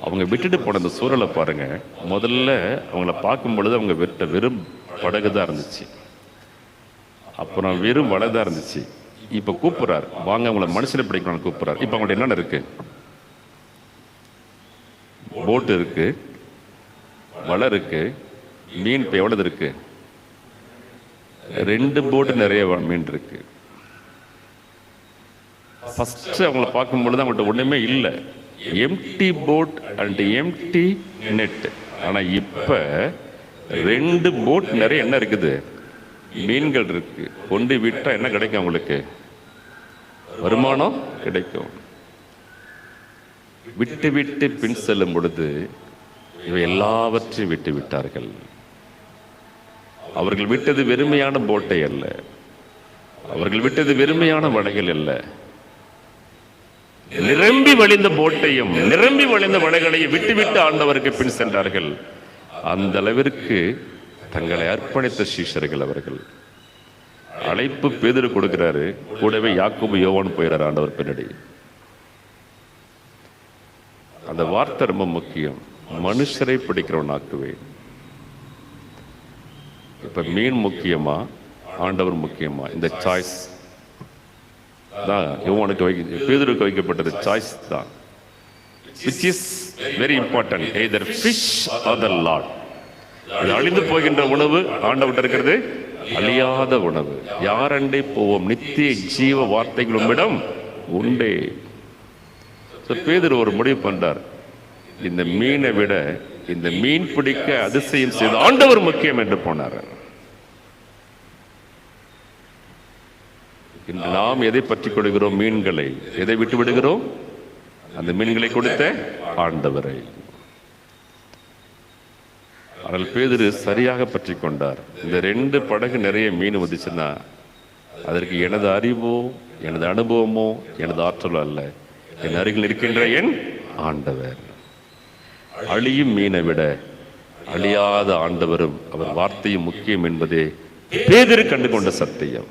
அவங்க விட்டுட்டு போன அந்த சூழலை பாருங்க. முதல்ல அவங்கள பார்க்கும் பொழுது அவங்க வெறும் படகு தான் இருந்துச்சு, அப்புறம் வெறும் வலை தான் இருந்துச்சு. இப்ப கூப்பிடுறாரு, வாங்க அவங்கள மனுஷனை பிடிக்கணும்னு கூப்பிடுறாரு. இப்ப அவங்கள்ட்ட என்னென்ன இருக்கு? போட்டு இருக்கு, வலை இருக்கு, மீன் இப்ப எவ்வளவு இருக்கு? 2 போட்டு நிறைய மீன் இருக்கு. ஃபர்ஸ்ட் அவங்கள பார்க்கும் பொழுது அவங்கள்ட்ட ஒண்ணுமே இல்லை, empty boat and empty net. ஆனா இப்ப 2 போட் நிறைய என்ன இருக்குது? மீன்கள் இருக்கு. கொண்டு விட்டா என்ன கிடைக்கும்? அவங்களுக்கு வருமானம் கிடைக்கும். விட்டு விட்டு பின் செல்லும் பொழுது இவை எல்லாவற்றையும் விட்டு விட்டார்கள். அவர்கள் விட்டது வெறுமையான போட்டை அல்ல, அவர்கள் விட்டது வெறுமையான வலைகள் அல்ல, நிரம்பி வழிந்த போட்டையும் நிரம்பி வழிந்த வலைகளையும் விட்டு விட்டு ஆண்டவருக்கு பின் சென்றார்கள். அந்த அளவிற்கு தங்களை அர்ப்பணித்த சீஷர்கள் அவர்கள். அழைப்பு பேதுரு கொடுக்கிறாரு, கூடவே யாக்கோபு யோவான் போயிறாரு ஆண்டவர் பின்னாடி. அந்த வார்த்தை ரொம்ப முக்கியம், மனுஷரை பிடிக்கிறவன் ஆக்குவேன். இப்ப மீன் முக்கியமா, ஆண்டவர் முக்கியமா? இந்த சாய்ஸ் தான் யோவானுக்கு பேதுருக்கு வைக்கப்பட்டது. சாய்ஸ் தான், which is very important, either fish or the Lord. இது அழிந்து போகின்ற உணவு, ஆண்டவர்கிட்ட இருக்கிறது அழியாத உணவு. யாரண்டே போவோம்? நித்திய ஜீவ வார்த்தைகள் உம்மிடம் உண்டே. பேதுரு ஒரு முடிவு பண்றார், இந்த மீனை விட இந்த மீன் பிடிக்க அதிசயம் செய்த ஆண்டவர் முக்கியம் என்று போனார். இன்று நாம் எதை பற்றி கொள்கிறோம்? மீன்களை. எதை விட்டு விடுகிறோம்? அந்த மீன்களை கொடுத்த ஆண்டவரை. ஆனால் பேதுரு சரியாக பற்றி கொண்டார். இந்த 2 படகு நிறைய மீன் வந்துச்சுன்னா அதற்கு எனது அறிவோ எனது அனுபவமோ எனது ஆற்றலோ அல்ல, என் அருகில் இருக்கின்ற என் ஆண்டவர். அழியும் மீனை விட அழியாத ஆண்டவரும் அவர் வார்த்தையும் முக்கியம் என்பதே பேதுரு கண்டுகொண்ட சத்தியம்.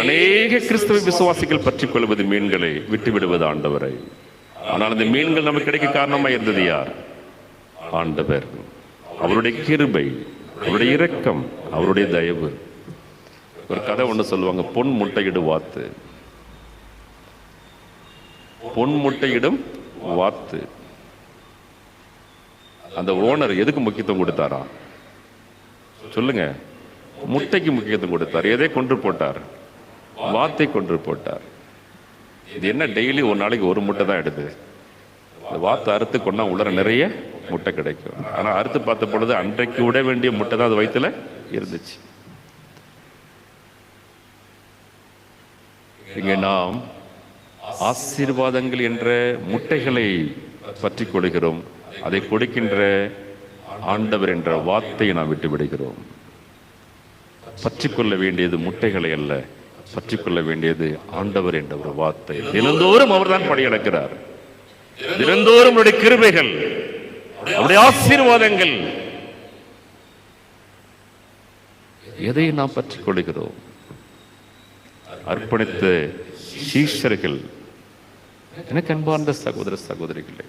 அநேக கிறிஸ்தவ விசுவாசிகள் பற்றிக் கொள்வது மீன்களை, விட்டு விடுவது ஆண்டவரை. ஆனால் அந்த மீன்கள் நமக்கு கிடைக்க காரணமாக இருந்தது யார்? ஆண்டவர். அவருடைய கிருபை, அவருடைய இரக்கம், அவருடைய தயவு. ஒரு கதை ஒண்ணு சொல்லுவாங்க, பொன் முட்டையிடும் வாத்து. பொன் முட்டையிடும் வாத்து. அந்த ஓனர் எதுக்கு முக்கியத்துவம் கொடுத்தாரா? சொல்லுங்க. முட்டைக்கு முக்கியத்துவம் கொடுத்தார். எதை கொன்று போட்டார்? வாத்தை கொன்று போட்டார். இது என்ன, டெய்லி ஒரு நாளைக்கு ஒரு முட்டை தான் எடுத்து இந்த வாத்தை அறுத்து கொண்டா உள்ள நிறைய முட்டை கிடைக்கும். ஆனா அறுத்து பார்த்த பொழுது அன்றைக்கு விட வேண்டிய முட்டை தான் அது வயிற்றுல இருந்துச்சு. இங்கே நாம் ஆசீர்வாதங்கள் என்ற முட்டைகளை பற்றி கொள்கிறோம். அதை கொடுக்கின்ற ஆண்டவர் என்ற வார்த்தையை நாம் விட்டு விடுகிறோம். பற்றிக்கொள்ள வேண்டியது முட்டைகளை அல்ல, பற்றிக்கொள்ள வேண்டியது ஆண்டவர் என்ற ஒரு வார்த்தை. தினந்தோறும் அவர் தான் படையெடுக்கிறார். தினந்தோறும் அவருடைய கிருபைகள், அவருடைய ஆசீர்வாதங்கள். எதை நாம் பற்றிக் கொள்கிறோம்? அர்ப்பணித்த சீஷர்கள். எனக்கு அன்பார்ந்த சகோதர சகோதரிகளே,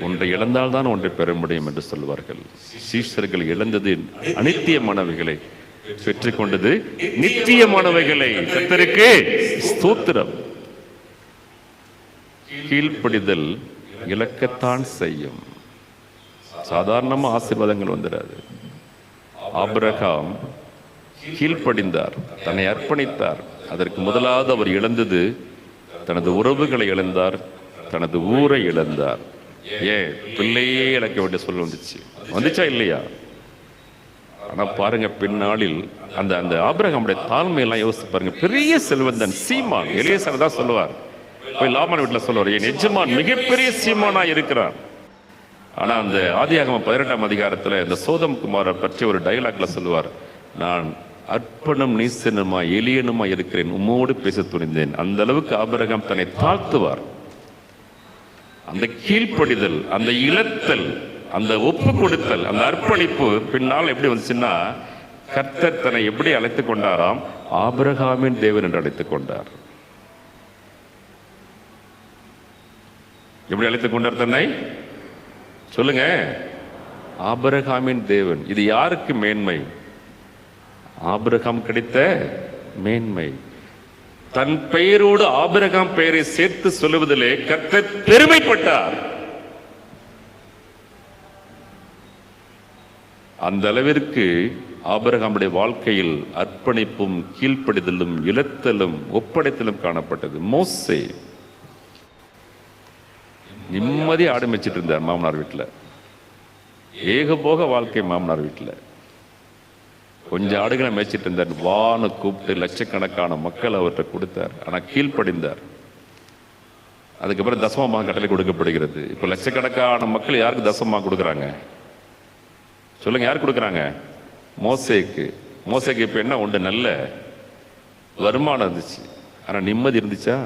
ஒன்றை இழந்தால்தான் ஒன்றை பெற முடியும் என்று சொல்வார்கள். சீஷர்கள் இழந்தது அனித்தியமானவைகளை, பெற்றுக்கொண்டது நித்தியமானவைகளை. கர்த்தருக்கு ஸ்தோத்திரம். கீழ்ப்படிதல் இழக்கத்தான் செய்யும். சாதாரணமா ஆசீர்வாதங்கள் வந்துடாது. ஆபிரகாம் கீழ்ப்படிந்தார், தன்னை அர்ப்பணித்தார். அதற்கு முதலாவது அவர் இழந்தது தனது உறவுகளை இழந்தார், தனது ஊரை இழந்தார். ஏன் பிள்ளையே இழக்க வேண்டிய சொல்ல வந்துச்சா இல்லையா? ஆனா பாருங்க, பின்னாளில் அந்த அந்த ஆபிரகாமுடைய தாழ்மையெல்லாம் யோசிச்சு பாருங்க. பெரிய செல்வந்தன் சீமான், எலியேசர் தான் சொல்லுவார், போய் லாபான் வீட்டில் சொல்லுவார், என் எஜமான் மிகப்பெரிய சீமானா இருக்கிறான். ஆனா அந்த ஆதியாகமம் 18ஆம் அதிகாரத்துல இந்த சோதம் குமாரை பற்றி ஒரு டயலாக்ல சொல்லுவார், நான் அர்ப்பணம் நீசனுமா எளியனுமா இருக்கிறேன், உம்மோடு பேச துணிந்தேன். அந்த அளவுக்கு ஆபிரகாம் தன்னை தாழ்த்துவார். அந்த கீழ்ப்படிதல், அந்த இழத்தல், அந்த ஒப்பு கொடுத்தல், அந்த அர்ப்பணிப்பு பின்னால் எப்படி வந்துச்சுன்னா, கர்த்தர் தன்னை எப்படி அழைத்துக் கொண்டாராம்? ஆபிரகாமின் தேவன் என்று அழைத்துக் கொண்டார். எப்படி அழைத்துக் கொண்டார் தன்னை? சொல்லுங்க. ஆபிரகாமின் தேவன். இது யாருக்கு மேன்மை? ஆபிரகாம் கிடைத்த மேன்மை. தன் பெயரோடு ஆபிரகாம் பெயரை சேர்த்து சொல்லுவதிலே கர்த்தர் பெருமைப்பட்டார். அந்த அளவிற்கு ஆபிரகாமுடைய வாழ்க்கையில் அர்ப்பணிப்பும் கீழ்ப்படிதலும் இழத்தலும் ஒப்படைத்தலும் காணப்பட்டது. மோசே நிம்மதி ஆரம்பிச்சிட்டு இருந்தார் மாமனார் வீட்டில். ஏகபோக வாழ்க்கை மாமனார் வீட்டில். கொஞ்சம் ஆடுகளை மேய்ச்சிட்டு இருந்தார். வான்னு கூப்பிட்டு லட்சக்கணக்கான மக்கள் அவர்கிட்ட கொடுத்தார். ஆனால் கீழ்ப்படிந்தார். அதுக்கப்புறம் தசமமாக கட்டளை கொடுக்கப்படுகிறது. இப்போ லட்சக்கணக்கான மக்கள் யாருக்கு தசமமாக கொடுக்குறாங்க? சொல்லுங்க, யார் கொடுக்குறாங்க? மோசேக்கு. மோசேக்கு இப்போ என்ன உண்டு? நல்ல வருமானம் இருந்துச்சு, ஆனால் நிம்மதி இருந்துச்சா?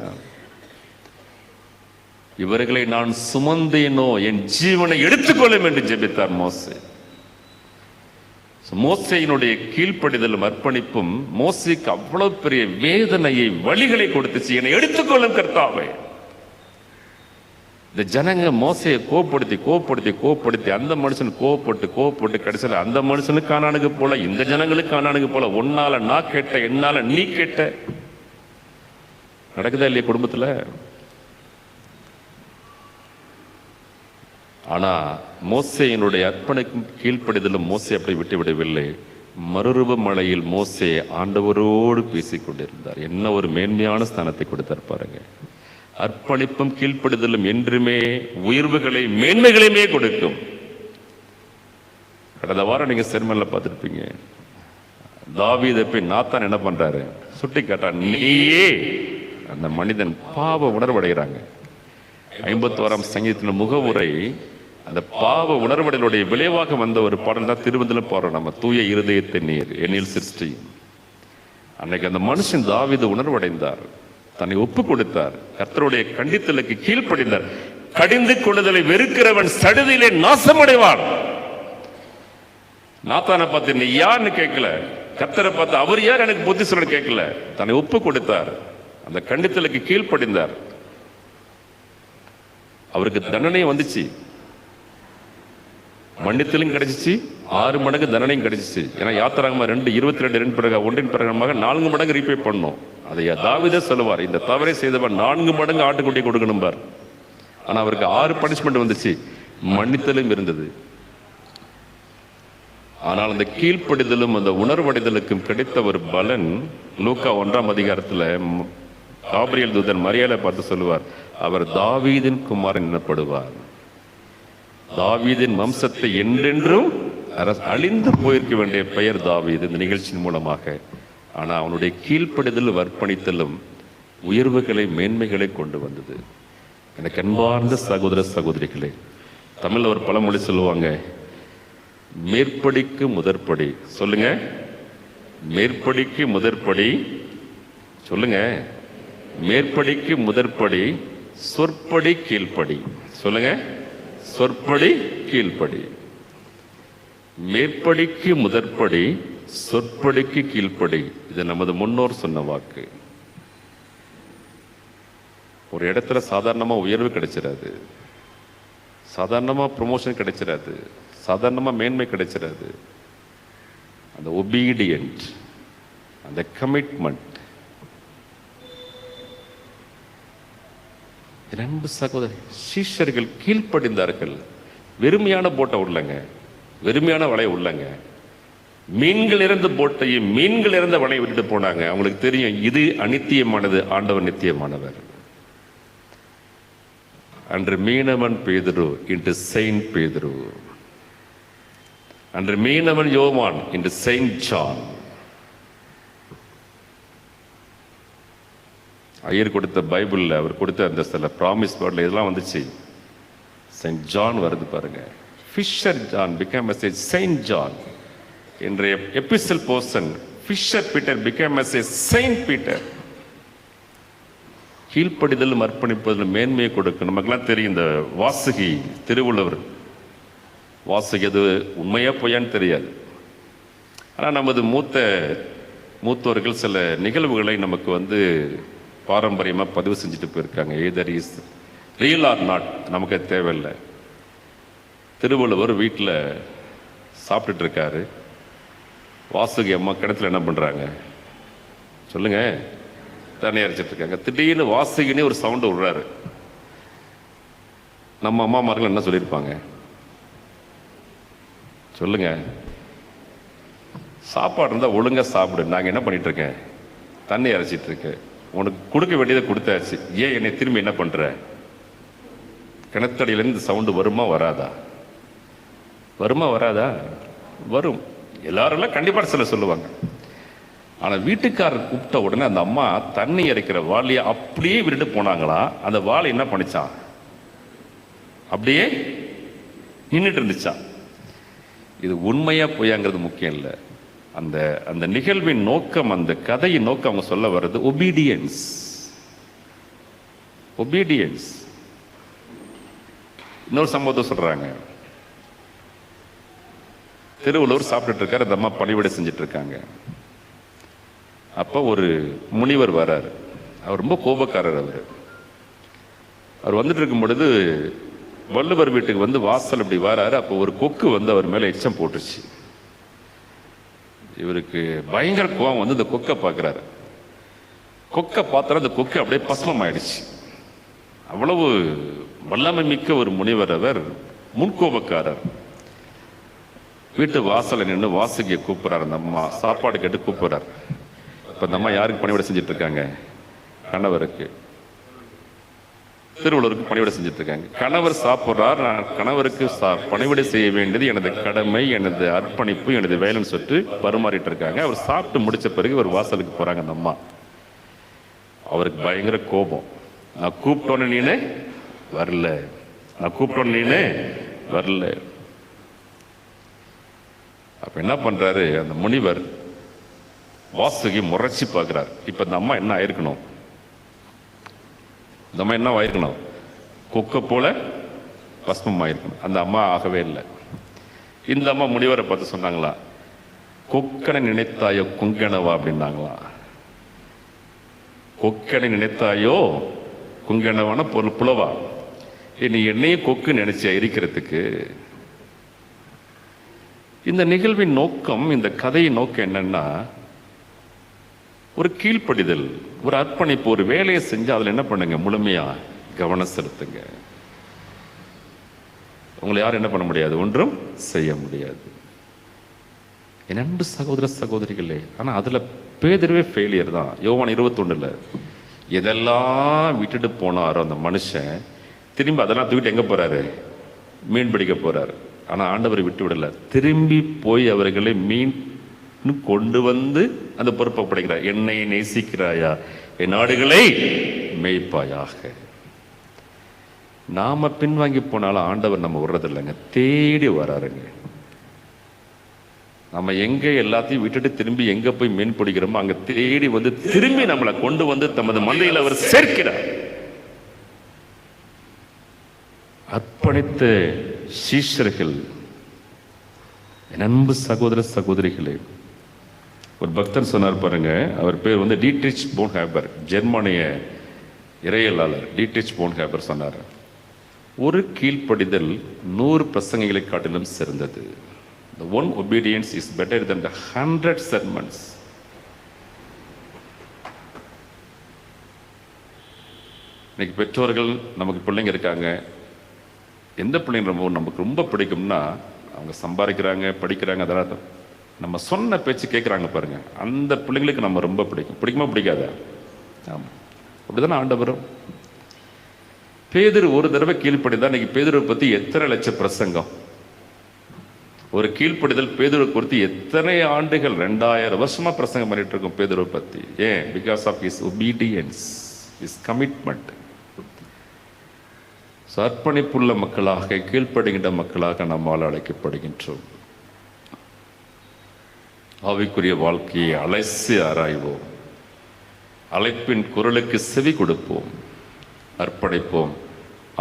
இவர்களை நான் சுமந்தேனோ, என் ஜீவனை எடுத்துக்கொள்ளும் என்று ஜெபித்தார் மோசே. மோசேயினுடைய கீழ்ப்படிதலும் அர்ப்பணிப்பும் மோசேக்கு அவ்வளவு பெரிய வேதனையை, வழிகளை கொடுத்துச்சு. என்னை எடுத்துக்கொள்ளும் கர்த்தாவே. இந்த ஜனங்க மோசையை கோப்படுத்தி அந்த மனுஷன் கோவப்பட்டு கடைசியில் அந்த மனுஷனுக்கு காணானுக்கு போல, இந்த ஜனங்களுக்கு காணானுக்கு போல, உன்னால நான் கேட்ட, என்னால நீ கேட்ட. நடக்குதா இல்லையா குடும்பத்துல? ஆனா மோசேயினுடைய அர்ப்பணிக்கும் கீழ்ப்படிதலும் மோசே அப்படி விட்டு விடவில்லை. மறுரூப மலையில் மோசே ஆண்டவரோடு பேசிக் கொண்டிருந்தார். என்ன ஒரு மேன்மையான ஸ்தானத்தை கொடுத்தார் பாருங்க. அர்ப்பணிப்பும் கீழ்ப்படிதலும் என்றுமே உயர்வுகளை, மேன்மைகளையுமே கொடுக்கும். கடந்த வாரம் நீங்க செர்மன்ல பார்த்திருப்பீங்க. தாவீதை போய் நாத்தான் என்ன பண்றாரு? சுட்டி காட்டான், நீயே. அந்த மனிதன் பாவ உணர்வடைகிறாங்க. 51ஆம் சங்கீதத்தின் முகவுரை அந்த பாவ உணர்வடைகளுடைய விளைவாக வந்த ஒரு பாடல் தான் திருவந்திலும் பாடுறோம் நம்ம, தூய இருதயத்தை நீர் என்னில் சிருஷ்டி. அன்னைக்கு அந்த மனுஷன் தாவீது உணர்வடைந்தார், தன்னை ஒப்பு கொடுத்தார், கர்த்தருடைய கண்டித்தலுக்கு கீழ்ப்படிந்தார். கடிந்து கொள்ளுதலை வெறுக்கிறவன் சடுதியிலே நாசமடைவான். நாத்தானை பார்த்து நீ யாருன்னு கேட்கல, கர்த்தரை பார்த்து அவர் யார் எனக்கு புத்தி சொல்ல கேட்கல, தன்னை ஒப்பு கொடுத்தார், அந்த கண்டித்தலுக்கு கீழ்ப்படிந்தார். அவருக்கு தண்டனையும் வந்துச்சு, மன்னித்தலும் கிடைச்சிச்சு, 6 மடங்கு தண்டனையும் கிடைச்சிச்சு. ஏன்னா யாத்திராகமம் 2:22 பிறகு 1 பிரகாரமாக 4 மடங்கு ரீபே பண்ணணும். அதை தாவீதே சொல்லுவார், இந்த தவறை செய்தவர் 4 மடங்கு ஆட்டுக்குட்டி கொடுக்கணும் பார். ஆனா அவருக்கு 6 பனிஷ்மெண்ட் வந்துச்சு, மன்னித்தலும் இருந்தது. ஆனால் அந்த கீழ்ப்படிதலும் அந்த உணர்வடைதலுக்கும் கிடைத்த ஒரு பலன் லூக்கா 1ஆம் அதிகாரத்துல காபிரியல் தூதன் மரியாதை பார்த்து சொல்லுவார், அவர் தாவீதின் குமாரன் எனப்படுவார். தாவீதின் வம்சத்தை என்றென்றும் அழிந்து போயிருக்க வேண்டிய பெயர் தாவீது இந்த நிகழ்ச்சியின் மூலமாக. ஆனா அவனுடைய கீழ்ப்படிதல் அர்ப்பணித்தலும் உயர்வுகளை, மேன்மைகளை கொண்டு வந்தது. எனக்கு அன்பார்ந்த சகோதர சகோதரிகளே, தமிழ்ல ஒரு பழமொழி சொல்லுவாங்க, மேற்படிக்கு முதற்படி. சொல்லுங்க, மேற்படிக்கு முதற்படி. சொல்லுங்க, மேற்படிக்கு முதற்படி, சொற்படி கீழ்ப்படி. சொல்லுங்க, சொற்படி கீழ்ப்படி. மேற்படிக்கு முதற்படி, சொற்படிக்கு கீழ்ப்படி. இது நமது முன்னோர் சொன்ன வாக்கு. ஒரு இடத்துல சாதாரணமா உயர்வு கிடைச்சிடாது. சாதாரணமாக ப்ரொமோஷன் கிடைச்சிடாது, சாதாரணமாக மேன்மை கிடைச்சிடாது. அந்த ஒபீடியன்ட், அந்த கமிட்மெண்ட். அன்பு சகோதரி, சீஷர்கள் கீழ்ப்படிந்தார்கள். வெறுமையான போட்டை உள்ளங்க, வெறுமையான வலையை உள்ளங்க, மீன்கள் இறந்த போட்டையும் மீன்கள் இறந்த வலையை விட்டுட்டு போனாங்க. அவங்களுக்கு தெரியும் இது அநித்தியமானது, ஆண்டவர் நித்தியமானவர். அன்று மீனவன் பேதுரு இன்று செயின்ட் பேதுரு, அன்று மீனவன் யோவான் இன்று செயின்ட் ஜான். ஐயர் கொடுத்த பைபிளில் அவர் கொடுத்த அந்த சில ப்ராமிஸ் வேர்டில் இதெல்லாம் வந்துச்சு. செயின்ட் ஜான் வருது பாருங்க. Fisher John became as a Saint John. இன்றைய epistle portion fisher Peter became as a Saint Peter. கீழ்ப்படிதல் அர்ப்பணிப்பதில் மேன்மையை கொடுக்கும். நமக்கெல்லாம் தெரியும் இந்த வாசுகி, திருவள்ளுவர் வாசுகி, அது உண்மையா பொய்யான்னு தெரியாது. ஆனால் நமது மூத்தோர்கள் சில நிகழ்வுகளை நமக்கு பாரம்பரியமாக பதிவு செஞ்சுட்டு போயிருக்காங்க. எதர் இஸ் ரியல் ஆர் நாட் நமக்கு தேவையில்லை. திருவள்ளுவர் வீட்டில் சாப்பிட்டுட்டு இருக்காரு. வாசுகி அம்மா கிணத்துல என்ன பண்ணுறாங்க சொல்லுங்க, தண்ணி அரைச்சிட்டு இருக்காங்க. திடீர்னு வாசுகினே ஒரு சவுண்டு விடுறாரு. நம்ம அம்மாமார்கள் என்ன சொல்லியிருப்பாங்க சொல்லுங்க? சாப்பாடு இருந்தால் ஒழுங்காக சாப்பிடு, நாங்கள் என்ன பண்ணிட்டு இருக்கேன், தண்ணி அரைச்சிட்டு இருக்கேன், உனக்கு கொடுக்க வேண்டியதை கொடுத்தாச்சு, ஏன் என்னை திரும்பி என்ன பண்ற? கிணத்தடியிலேருந்து சவுண்டு வருமா வராதா? வருமா வராதா? வரும். எல்லாரும் கண்டிப்பாக சில சொல்லுவாங்க. ஆனால் வீட்டுக்காரர் கூப்பிட்ட உடனே அந்த அம்மா தண்ணி இறைக்கிற வாளியை அப்படியே விட்டுட்டு போனாங்களா? அந்த வாளை என்ன பண்ணிச்சான்? அப்படியே நின்றுட்டு இருந்துச்சான். இது உண்மையா பொய்யாங்கிறது முக்கியம் இல்லை. அந்த அந்த நிகழ்வின் நோக்கம், அந்த கதையின் நோக்கம் அவங்க சொல்ல வர்றது ஒபீடியன்ஸ். ஒபீடியன்ஸ். இன்னொரு சம்பவத்தை சொல்றாங்க. திருவள்ளுவர் சாப்பிட்டுட்டு இருக்காரு, அந்த அம்மா பணிவிடை செஞ்சுட்டு இருக்காங்க. அப்போ ஒரு முனிவர் வராரு. அவர் ரொம்ப கோபக்காரர். அவர் வந்துட்டு இருக்கும் பொழுது வள்ளுவர் வீட்டுக்கு வாசல் இப்படி வராரு. அப்போ ஒரு கொக்கு அவர் மேல எச்சம் போட்டுருச்சு. இவருக்கு பயங்கர கோவம் இந்த கொக்கை பார்க்கிறாரு. கொக்கை பார்த்தா அந்த கொக்கு அப்படியே பஸ்மம் ஆயிடுச்சு. அவ்வளவு வல்லமை மிக்க ஒரு முனிவர் அவர், முன்கோபக்காரர். வீட்டு வாசல நின்று வாசுகியை கூப்பிடுறாரு. அந்த அம்மா சாப்பாடு கேட்டு கூப்பிடுறாரு. இப்ப இந்த அம்மா யாருக்கு பணிவிடை செஞ்சுட்டு இருக்காங்க? கணவருக்கு, திருவள்ளுவருக்கு பணிவிடை செஞ்சுட்டு இருக்காங்க. கணவர் சாப்பிட்றார். நான் கணவருக்கு பணிவிடை செய்ய வேண்டியது எனது கடமை, எனது அர்ப்பணிப்பு, எனது வேலைன்னு சொல்லிட்டு பரிமாறிட்டு இருக்காங்க. அவர் சாப்பிட்டு முடிச்ச பிறகு ஒரு வாசலுக்கு போறாங்க. அந்த அம்மா, அவருக்கு பயங்கர கோபம். நான் கூப்பிட்டோன்னு நீனே வரல, நான் கூப்பிட்டோன்னு நீனே வரல. அப்ப என்ன பண்றாரு அந்த முனிவர், வாசுகி முறைச்சி பார்க்கிறார். இப்ப இந்த அம்மா என்ன ஆயிருக்கணும்? இந்த அம்மா என்ன ஆயிருக்கணும்? கொக்க போல பஸ்மம் ஆயிருக்கணும். அந்த அம்மா ஆகவே இல்லை. இந்த அம்மா முனிவரை பார்த்து சொன்னாங்களா, கொக்கனை நினைத்தாயோ குங்கனவா அப்படின்னாங்களா. கொக்கனை நினைத்தாயோ குங்கனவான பொருள் புலவா, நீ என்னையும் கொக்கு நினைச்சியா இருக்கிறதுக்கு? இந்த நிகழ்வின் நோக்கம், இந்த கதையின் நோக்கம் என்னன்னா, ஒரு கீழ்ப்படிதல், ஒரு அர்ப்பணிப்பு. ஒரு வேலையை செஞ்சு அதில் என்ன பண்ணுங்க, முழுமையா கவனம் செலுத்துங்க. உங்களை யாரும் என்ன பண்ண முடியாது, ஒன்றும் செய்ய முடியாது. என் அன்பு சகோதர சகோதரிகளே, ஆனா அதுல பேதுருவே ஃபெயிலியர் தான். யோவான் 21 எதெல்லாம் விட்டுட்டு போனாரோ அந்த மனுஷன், திரும்பி அதெல்லாம் தூக்கிட்டு எங்க போறாரு? மீன் பிடிக்க போறாரு. ஆனா ஆண்டவரை விட்டு விடல. திரும்பி போய் அவர்களை மீன் கொண்டு அந்த பொறுப்பை படைக்கிறார். என்னை நேசிக்கிறாயா, என் ஆடுகளை மேய்ப்பாயாக. நாம பின்வாங்கி போனாலும் ஆண்டவர் நம்ம விடுறது இல்லைங்க, தேடி வராருங்க. நம்ம எங்க எல்லாத்தையும் விட்டுட்டு திரும்பி எங்க போய் மீன் பிடிக்கிறோமோ அங்க தேடி திரும்பி நம்மளை கொண்டு தமது மந்தையில் அவர் சேர்க்கிறார். அர்ப்பணித்த சீஷர்கள், என் அன்பு சகோதர சகோதரிகளே, ஒரு பக்தர் சொன்னார் பாருங்க. அவர் பேர் டீட்ரிச் போன்ஹேபர், ஜெர்மானிய இறையலாளர். டீட்ரிச் போன்ஹேபர் சொன்னார், ஒரு கீழ்ப்படிதல் 100 பிரசங்கங்களை காட்டிலும் சிறந்தது. The one obedience is better than the 100 sermons. இன்னைக்கு பெற்றோர்கள், நமக்கு பிள்ளைங்க இருக்காங்க, எந்த பிள்ளைங்க நமக்கு ரொம்ப பிடிக்கும்னா அவங்க சம்பாதிக்கிறாங்க, படிக்கிறாங்க, அதெல்லாம் நம்ம சொன்ன பேச்சு கேட்குறாங்க பாருங்க, அந்த பிள்ளைங்களுக்கு நம்ம ரொம்ப பிடிக்கும். பிடிக்குமா பிடிக்காதா? ஆமாம், அப்படிதானே ஆண்டவரும். பேதுரு ஒரு தடவை கீழ்ப்படிதான். இன்னைக்கு பேதுருவை பற்றி எத்தனை லட்சம் பிரசங்கம். ஒரு கீழ்ப்படிதல் பேதுருவை குறித்து எத்தனை ஆண்டுகள், 2000 வருஷமா பிரசங்கம் பண்ணிட்டு இருக்கோம் பேதுருவை பற்றி. ஏன்? Because of his obedience, his commitment. அர்ப்பணிப்புள்ள மக்களாக, கீழ்ப்படுகின்ற மக்களாக நம்மால் அழைக்கப்படுகின்றோம். ஆவிக்குரிய வாழ்க்கையை அலசி ஆராய்வோம், அழைப்பின் குரலுக்கு செவி கொடுப்போம், அர்ப்பணிப்போம்.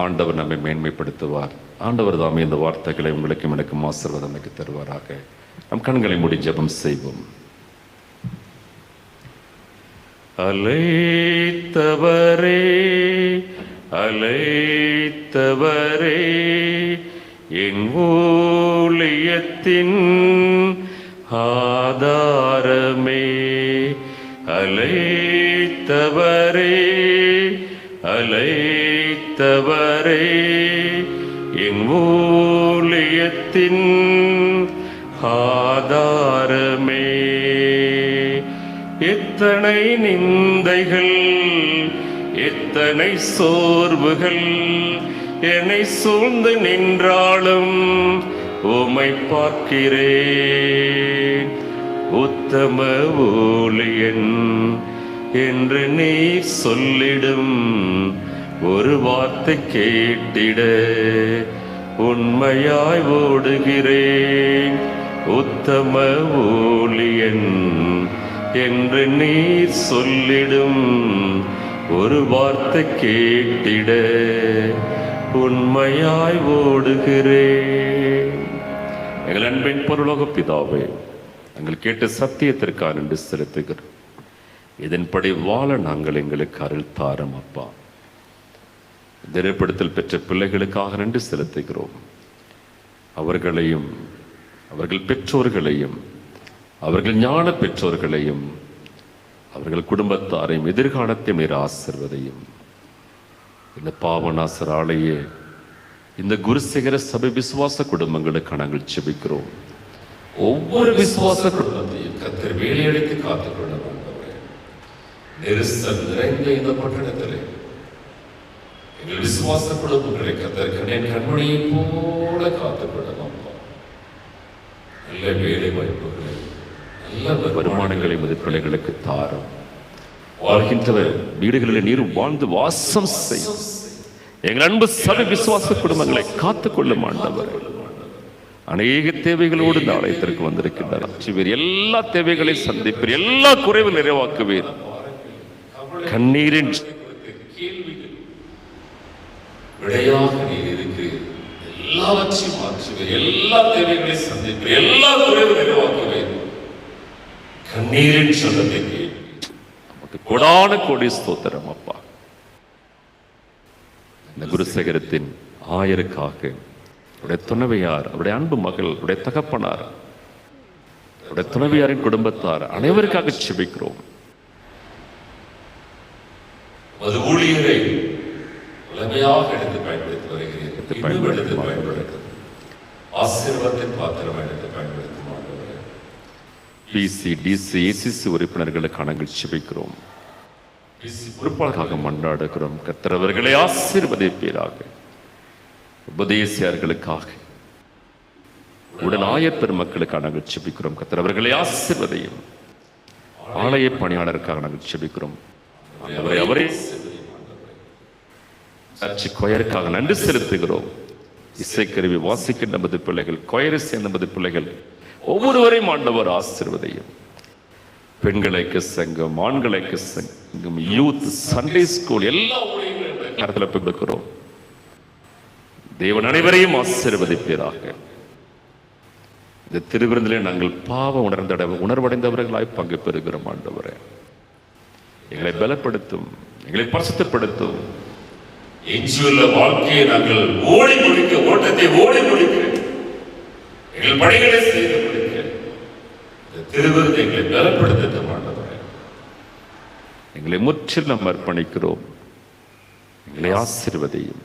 ஆண்டவர் நம்மை மேன்மைப்படுத்துவார். ஆண்டவர் தாமே இந்த வார்த்தைகளை உங்களுக்கும் எனக்கும் ஆசீர்வாதம் தருவாராக. நம் கண்களை மூடி ஜெபம் செய்வோம். அலைத்தவரே அலைத்தவரே என் ஊழியத்தின் ஆதாரமே, அலைத்தவரே அலைத்தவரே என் ஊழியத்தின் ஆதாரமே. எத்தனை நிந்தைகள், எத்தனை சோர்வுகள் என்னை சூழ்ந்து நின்றாலும் உம்மை பார்க்கிறேன். உத்தம ஊழியன் என்று நீர் சொல்லிடும் ஒரு வார்த்தை கேட்டிட உண்மையாய் ஓடுகிறேன். உத்தம ஊழியன் என்று நீர் சொல்லிடும் ஒரு வார்த்தை கேட்டிட உண்மையாய் ஓடுகிறேன். எங்கள் அன்பின் பரலோக பிதாவே, நாங்கள் கேட்ட சத்தியத்திற்காக நன்றி செலுத்துகிறோம். இதன்படி வாழ நாங்கள் எங்களுக்கு அருள் தாரும் அப்பா. திரைப்படத்தில் பெற்ற பிள்ளைகளுக்காக நன்றி செலுத்துகிறோம். அவர்களையும், அவர்கள் பெற்றோர்களையும், அவர்கள் ஞான பெற்றோர்களையும், அவர்கள் குடும்பத்தாரையும், எதிர்காலத்தையும் நீர் ஆசீர்வதியும். இந்த பாவநாசர் ஆலய, இந்த குருசேகர சபை விசுவாச குடும்பங்களுக்கு நாங்கள் ஜெபிக்கிறோம். ஒவ்வொரு விசுவாச குடும்பத்தையும் கர்த்தர் வேலையடித்து காத்துக்கொள்ள வேண்டும். நெரிசல் நிறைந்த இந்த பட்டணத்திலே எங்கள் விசுவாச குடும்பங்களை கர்த்தர் கண்மணியை போல காத்துக்கொள்ளலாம். நல்ல வேலை வாய்ப்புகளை, நல்ல வருமானங்களை பிள்ளைகளுக்கு தாரும். வாழ்கின்றவர் வீடுகளில் நீர் வாழ்ந்து வாசம் செய்யும். எங்கள் அன்பு சபை விசுவாச குடும்பங்களை காத்துக்கொள்ளும் ஆண்டவர். அநேக தேவைகளோடு இந்த ஆலயத்திற்கு வந்திருக்கின்றனர். எல்லா தேவைகளையும் சந்திப்பீர், எல்லா குறைவு நிறைவாக்குவீர். கண்ணீரின் விடையாக நீர் இருக்கிறீர். எல்லாவற்றையும் மாற்றுவீர், எல்லா தேவைகளையும் சந்திப்பீர், எல்லா குறைவு நிறைவாக்குவீர். கண்ணீரின் சத்தத்தை கேட்பீர். கொடான கோடி ஸ்தோத்திரம் அப்பா. இந்த குருசேகரத்தின் ஆயருக்காக, அவருடைய துணைவியார், அவருடைய அன்பு மகள், அவருடைய தகப்பனார், அவருடைய துணைவியாரின் குடும்பத்தார் அனைவருக்காக ஜெபிக்கிறோம். அது ஊழியரை வலிமையாக எடுத்து பயன்படுத்தி வருகிறீர்கள். ஆசீர்வாதத்தின் பாத்திரம் எடுத்து பயன்படுத்தும். பிசி, டிசி, ஏசிசி உறுப்பினர்களுக்கு நாங்கள் ஜெபிக்கிறோம். பொறுப்பாளராக மன்றாடுகிறோம். கர்த்தர் அவர்களை ஆசீர்வதிப்பீராக. உபதேசியர்களுக்காக, உடன் ஆயர் பெருமக்களுக்காக நாங்கள் ஜெபிக்கிறோம். கர்த்தர் அவர்களை ஆசீர்வதியும். ஆலய பணியாளருக்காக நாங்கள் ஜெபிக்கிறோம். அவரே சர்ச்சை கொயருக்காக நன்றி செலுத்துகிறோம். இசைக்கருவி வாசிக்கின்ற நமது பிள்ளைகள், கொயரை சேர்ந்த நமது பிள்ளைகள் ஒவ்வொருவரையும் ஆண்டவர் ஆசீர்வதியும். பெண்களுக்கு சங்கம், ஆண்களுக்கு சங்கம், யூத், சண்டே ஸ்கூல் எல்லா கருத்தில் கொடுக்கிறோம். தேவன் அனைவரையும் ஆசீர்வதிப்பீராக. இந்த திருவிருந்திலே நாங்கள் பாவ உணர்வடைந்தவர்களாய் பங்கு பெறுகிறோம். ஆண்டவரே, எங்களை பலப்படுத்தும், எங்களை பரிசுத்தப்படுத்தும். எஞ்சியுள்ள வாழ்க்கையை நாங்கள் ஓட்டத்தை ஓடி முடிக்க, எங்கள் பணிகளை செய்து முடிக்க இந்த திருவிருது எங்களை பலப்படுத்த மாட்டவரே. எங்களை முற்றிலும் அர்ப்பணிக்கிறோம். எங்களை ஆசீர்வதியும்.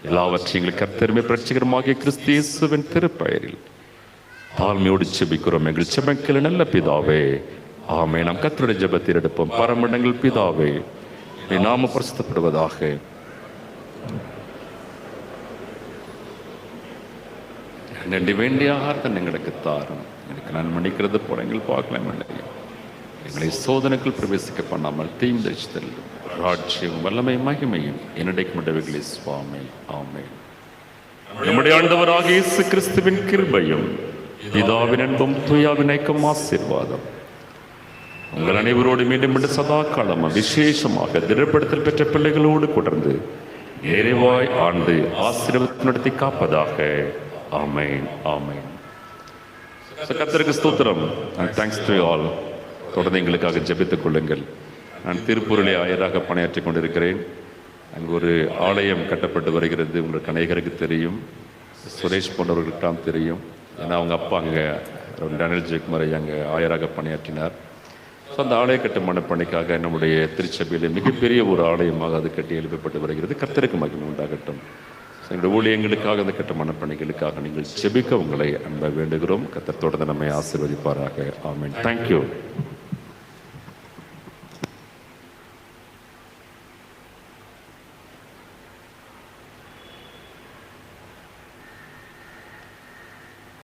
எல்லாவற்றையும் எங்களுக்கு கர்த்தருமே பிரட்சிகரமாகிய கிறிஸ்து இயேசுவின் திருப்பெயரில் தாழ்மையோடு செபிக்கிறோம் எங்கள் செபங்கள் நல்ல பிதாவே, ஆமென். நாம் கர்த்தருடைய ஜெபத்தை எடுப்போம். பரமண்டங்கள் பிதாவே, நீ நாம பரிசுத்தப்படுவதாக. நன்றி வேண்டிய ஆர்த்தம் எங்களுக்கு தாரும். எனக்கு நான் மன்னிக்கிறது போல எங்கள் பார்க்கலாம். எங்களை சோதனைக்குள் பிரவேசிக்க பண்ணாமல் தீர்ந்தெழுதல் ராஜ்யம் வல்லமை மகிமையும் என்னுடைய முடிவுகளை சுவாமி. ஆமென். நம்முடைய ஆண்டவராக இயேசு கிறிஸ்துவின் கிருபையும் பிதாவின் அன்பும் தூயாவின் ஐக்கியமும் ஆசீர்வாதம் உங்கள் அனைவரோடு மீண்டும் மீண்டும் சதா காலமாக விசேஷமாக திடப்படுத்தல் பெற்ற பிள்ளைகளோடு தொடர்ந்து நிறைவாய் ஆண்டு ஆசீர்வாதம் நடத்தி காப்பதாக. ஆமென். ஆமென். கர்த்தருக்கு ஸ்தோத்திரம். Thanks to all. தொடர்ந்து எங்களுக்காக ஜெபித்துக் கொள்ளுங்கள். நான் திருப்பூரிலே ஆயராக பணியாற்றிக் கொண்டிருக்கிறேன். அங்கு ஒரு ஆலயம் கட்டப்பட்டு வருகிறது. உங்களுக்கு அநேகருக்கு தெரியும், சுரேஷ் போன்றவர்களுக்கெல்லாம் தெரியும். ஏன்னா அவங்க அப்பா அங்கே டேனியல் ஜெயக்குமார் அங்கே ஆயராக பணியாற்றினார். ஸோ அந்த ஆலய கட்டுமான பணிக்காக நம்முடைய திருச்சபையில் மிகப்பெரிய ஒரு ஆலயமாக அது கட்டி எழுப்பப்பட்டு வருகிறது. கர்த்தருக்கு மகிமை உண்டாகட்டும். எங்களுடைய ஊழியங்களுக்காக அந்த கட்டுமான பணிகளுக்காக நீங்கள் செபிக்க உங்களை அன்பை வேண்டுகிறோம். கர்த்தர் தொடர்ந்து நம்மை ஆசீர்வதிப்பாராக. ஆமென். தேங்க்யூ.